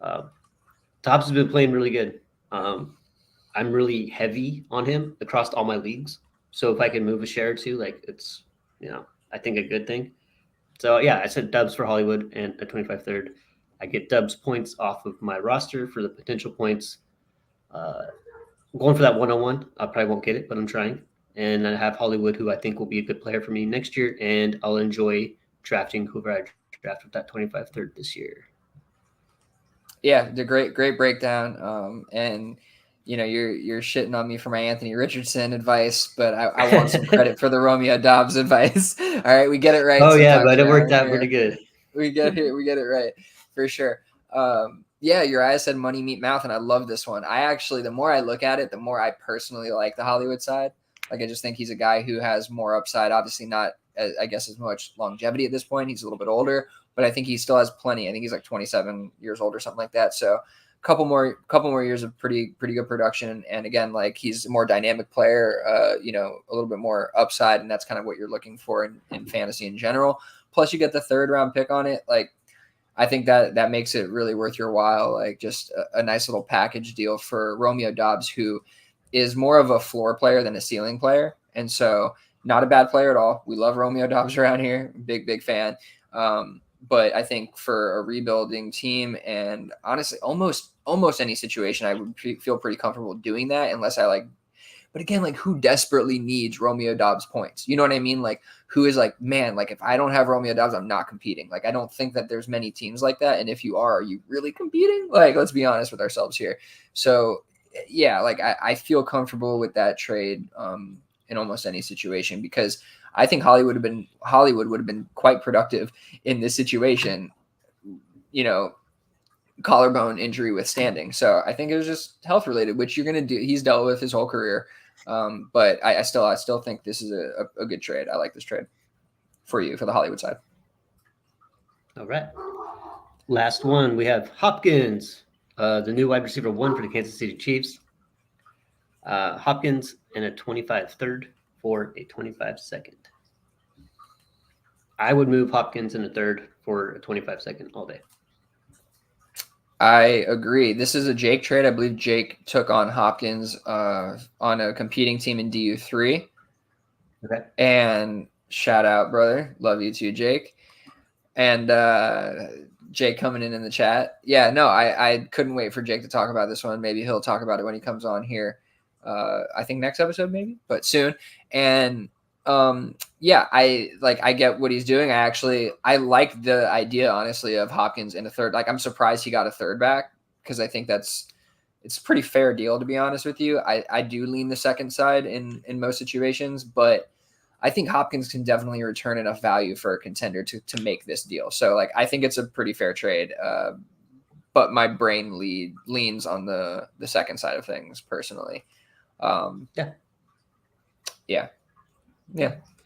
Dobbs has been playing really good. I'm really heavy on him across all my leagues. So if I can move a share or two, like it's, I think a good thing. So yeah, I sent Doubs for Hollywood and a 25 third. I get Doubs points off of my roster for the potential points. Going for that 101. I probably won't get it, but I'm trying. And I have Hollywood, who I think will be a good player for me next year, and I'll enjoy drafting whoever I draft with that 25 third this year. Yeah, the great breakdown. And you're shitting on me for my Anthony Richardson advice, but I want some credit for the Romeo Doubs advice. All right, we get it right. Oh yeah, but it worked out pretty good. We get it right for sure. Yeah, Uriah said money meet mouth, and I love this one. The more I look at it, the more I personally like the Hollywood side. Like, I just think he's a guy who has more upside. Obviously not, I guess, as much longevity at this point. He's a little bit older, but I think he still has plenty. I think he's like 27 years old or something like that. So a couple more years of pretty good production. And again, like, he's a more dynamic player, a little bit more upside, and that's kind of what you're looking for in fantasy in general. Plus, you get the third round pick on it. Like, I think that makes it really worth your while. Like, just a nice little package deal for Romeo Doubs, who is more of a floor player than a ceiling player. And so not a bad player at all. We love Romeo Doubs around here. Big fan. But I think for a rebuilding team, and honestly, almost any situation, I would feel pretty comfortable doing that unless but again, like, who desperately needs Romeo Doubs points? You know what I mean? Like, who is like, man, like, if I don't have Romeo Doubs, I'm not competing. Like, I don't think that there's many teams like that. And if you are you really competing? Like, let's be honest with ourselves here. So yeah, like, I feel comfortable with that trade in almost any situation, because I think Hollywood would have been quite productive in this situation, collarbone injury withstanding. So I think it was just health related, which you're going to do. He's dealt with his whole career. But I still think this is a good trade. I like this trade for you for the Hollywood side. All right. Last one, we have Hopkins, the new wide receiver 1 for the Kansas City Chiefs. Hopkins and a 25 third for a 25 second. I would move Hopkins in a third for a 25 second all day. I agree. This is a Jake trade. I believe Jake took on Hopkins on a competing team in DU3. Okay. And shout out, brother. Love you too, Jake. And Jake coming in the chat. Yeah, no, I couldn't wait for Jake to talk about this one. Maybe he'll talk about it when he comes on here. I think next episode maybe, but soon. And yeah, I get what he's doing. I like the idea, honestly, of Hopkins in a third. Like, I'm surprised he got a third back because I think it's a pretty fair deal, to be honest with you. I do lean the second side in most situations, but I think Hopkins can definitely return enough value for a contender to make this deal. So, like, I think it's a pretty fair trade. But my brain leans on the second side of things personally. Yeah.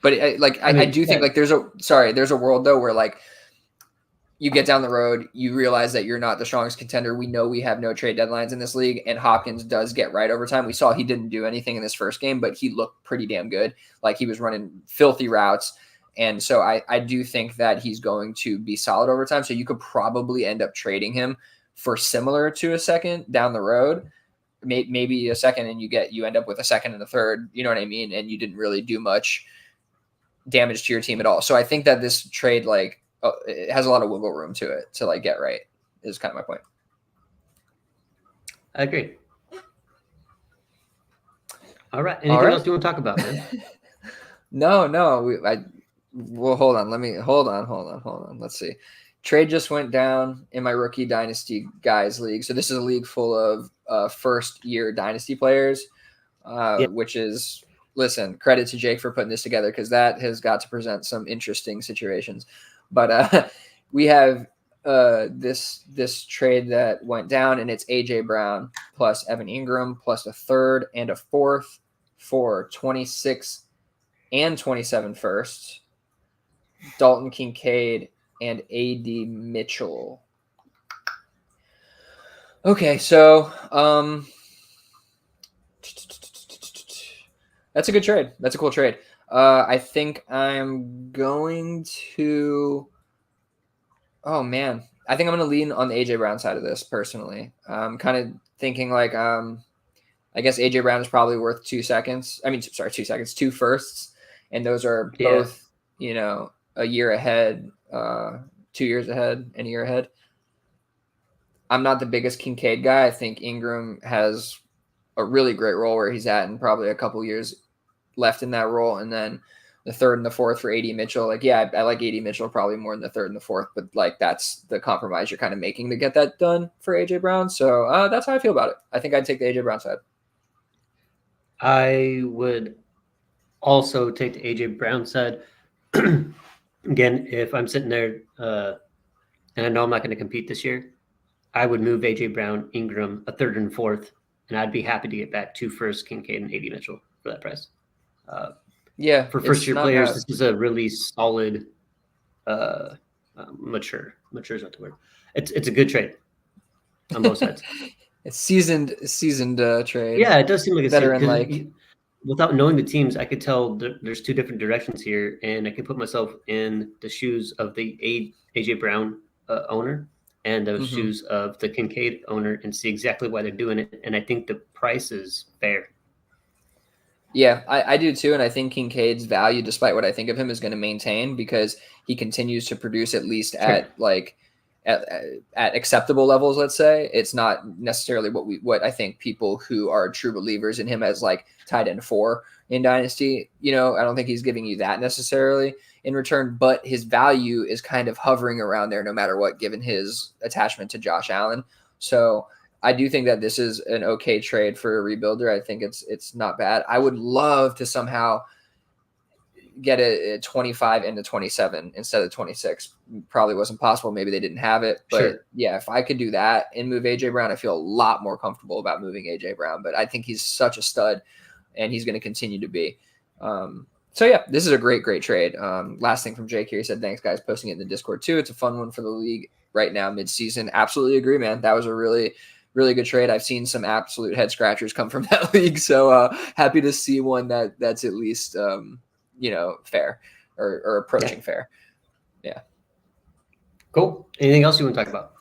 But I do think like there's a world though where like you get down the road, you realize that you're not the strongest contender. We know we have no trade deadlines in this league, and Hopkins does get right over time. We saw he didn't do anything in this first game, but he looked pretty damn good. Like, he was running filthy routes. And so I do think that he's going to be solid over time. So you could probably end up trading him for similar to a second down the road, maybe a second, and you end up with a second and a third, you know what I mean? And you didn't really do much damage to your team at all. So I think that this trade, like, it has a lot of wiggle room to it to like get right, is kind of my point. I agree. All right. Anything else you want to talk about, man? No. Well, hold on. Let's see. Trade just went down in my rookie dynasty guys league. So this is a league full of first year dynasty players, which is, listen, credit to Jake for putting this together, because that has got to present some interesting situations. But we have this trade that went down, and it's AJ Brown plus Evan Ingram plus a third and a fourth for 26 and 27 firsts, Dalton Kincaid and A.D. Mitchell. Okay, so that's a good trade. That's a cool trade. I think I'm going to. Oh man, I think I'm going to lean on the AJ Brown side of this personally. I'm kind of thinking like, I guess AJ Brown is probably worth 2 seconds. 2 seconds, 2 firsts, and those are both, a year ahead, 2 years ahead, and a year ahead. I'm not the biggest Kincaid guy. I think Ingram has a really great role where he's at, and probably a couple years left in that role. And then the third and the fourth for A.D. Mitchell. Like, yeah, I like A.D. Mitchell probably more than the third and the fourth, but like that's the compromise you're kind of making to get that done for AJ Brown. So that's how I feel about it. I think I'd take the AJ Brown side. I would also take the AJ Brown side. Again, if I'm sitting there and I know I'm not going to compete this year, I would move AJ Brown, Ingram, a third and fourth, and I'd be happy to get back 2 firsts, Kincaid and A.D. Mitchell for that price. For first-year players, this is a really solid, mature. Mature is not the word. It's a good trade on both sides. It's seasoned trade. Yeah, it does seem like it's better. And without knowing the teams, I could tell there's 2 different directions here, and I can put myself in the shoes of the AJ Brown owner and those shoes of the Kincaid owner and see exactly why they're doing it. And I think the price is fair. Yeah, I do too. And I think Kincaid's value, despite what I think of him, is going to maintain because he continues to produce at least at acceptable levels. Let's say it's not necessarily what I think people who are true believers in him as like tight end 4 in Dynasty. I don't think he's giving you that necessarily in return, but his value is kind of hovering around there no matter what, given his attachment to Josh Allen. So I do think that this is an okay trade for a rebuilder. I think it's not bad. I would love to somehow get a 25 into 27 instead of 26. Probably wasn't possible. Maybe they didn't have it. But sure. Yeah, if I could do that and move AJ Brown, I feel a lot more comfortable about moving AJ Brown. But I think he's such a stud. and he's going to continue to be. So yeah, this is a great trade. Last thing from Jake here, he said, thanks guys, posting it in the Discord too. It's a fun one for the league right now, mid-season. Absolutely agree, man. That was a really good trade. I've seen some absolute head scratchers come from that league, so happy to see one that's at least fair or approaching fair. Yeah. Cool. Anything else you want to talk about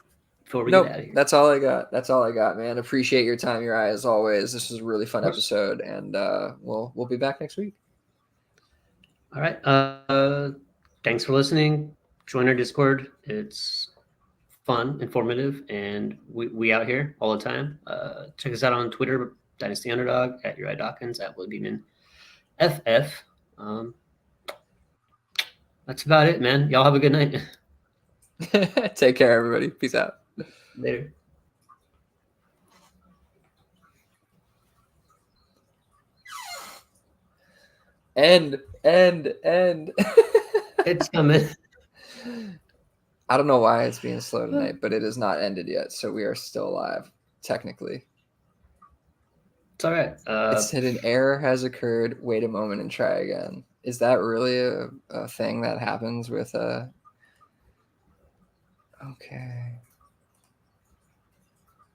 before we get out of here? That's all I got, man. Appreciate your time, Uriah, as always. This was a really fun episode, and we'll be back next week. All right. Thanks for listening. Join our Discord. It's fun, informative, and we out here all the time. Check us out on Twitter, Dynasty Underdog, at Uriah Dawkins, at Will Demon FF. That's about it, man. Y'all have a good night. Take care, everybody. Peace out. Later. End. It's coming. I don't know why it's being slow tonight, but it is not ended yet, so we are still alive, technically. It's all right. It said an error has occurred. Wait a moment and try again. Is that really a thing that happens with a... Okay.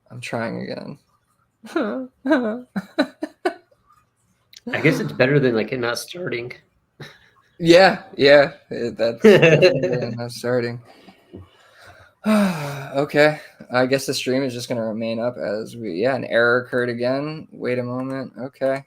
I'm trying again. I guess it's better than like it not starting. Yeah, that's not starting. Okay, I guess the stream is just going to remain up as an error occurred again. Wait a moment. Okay.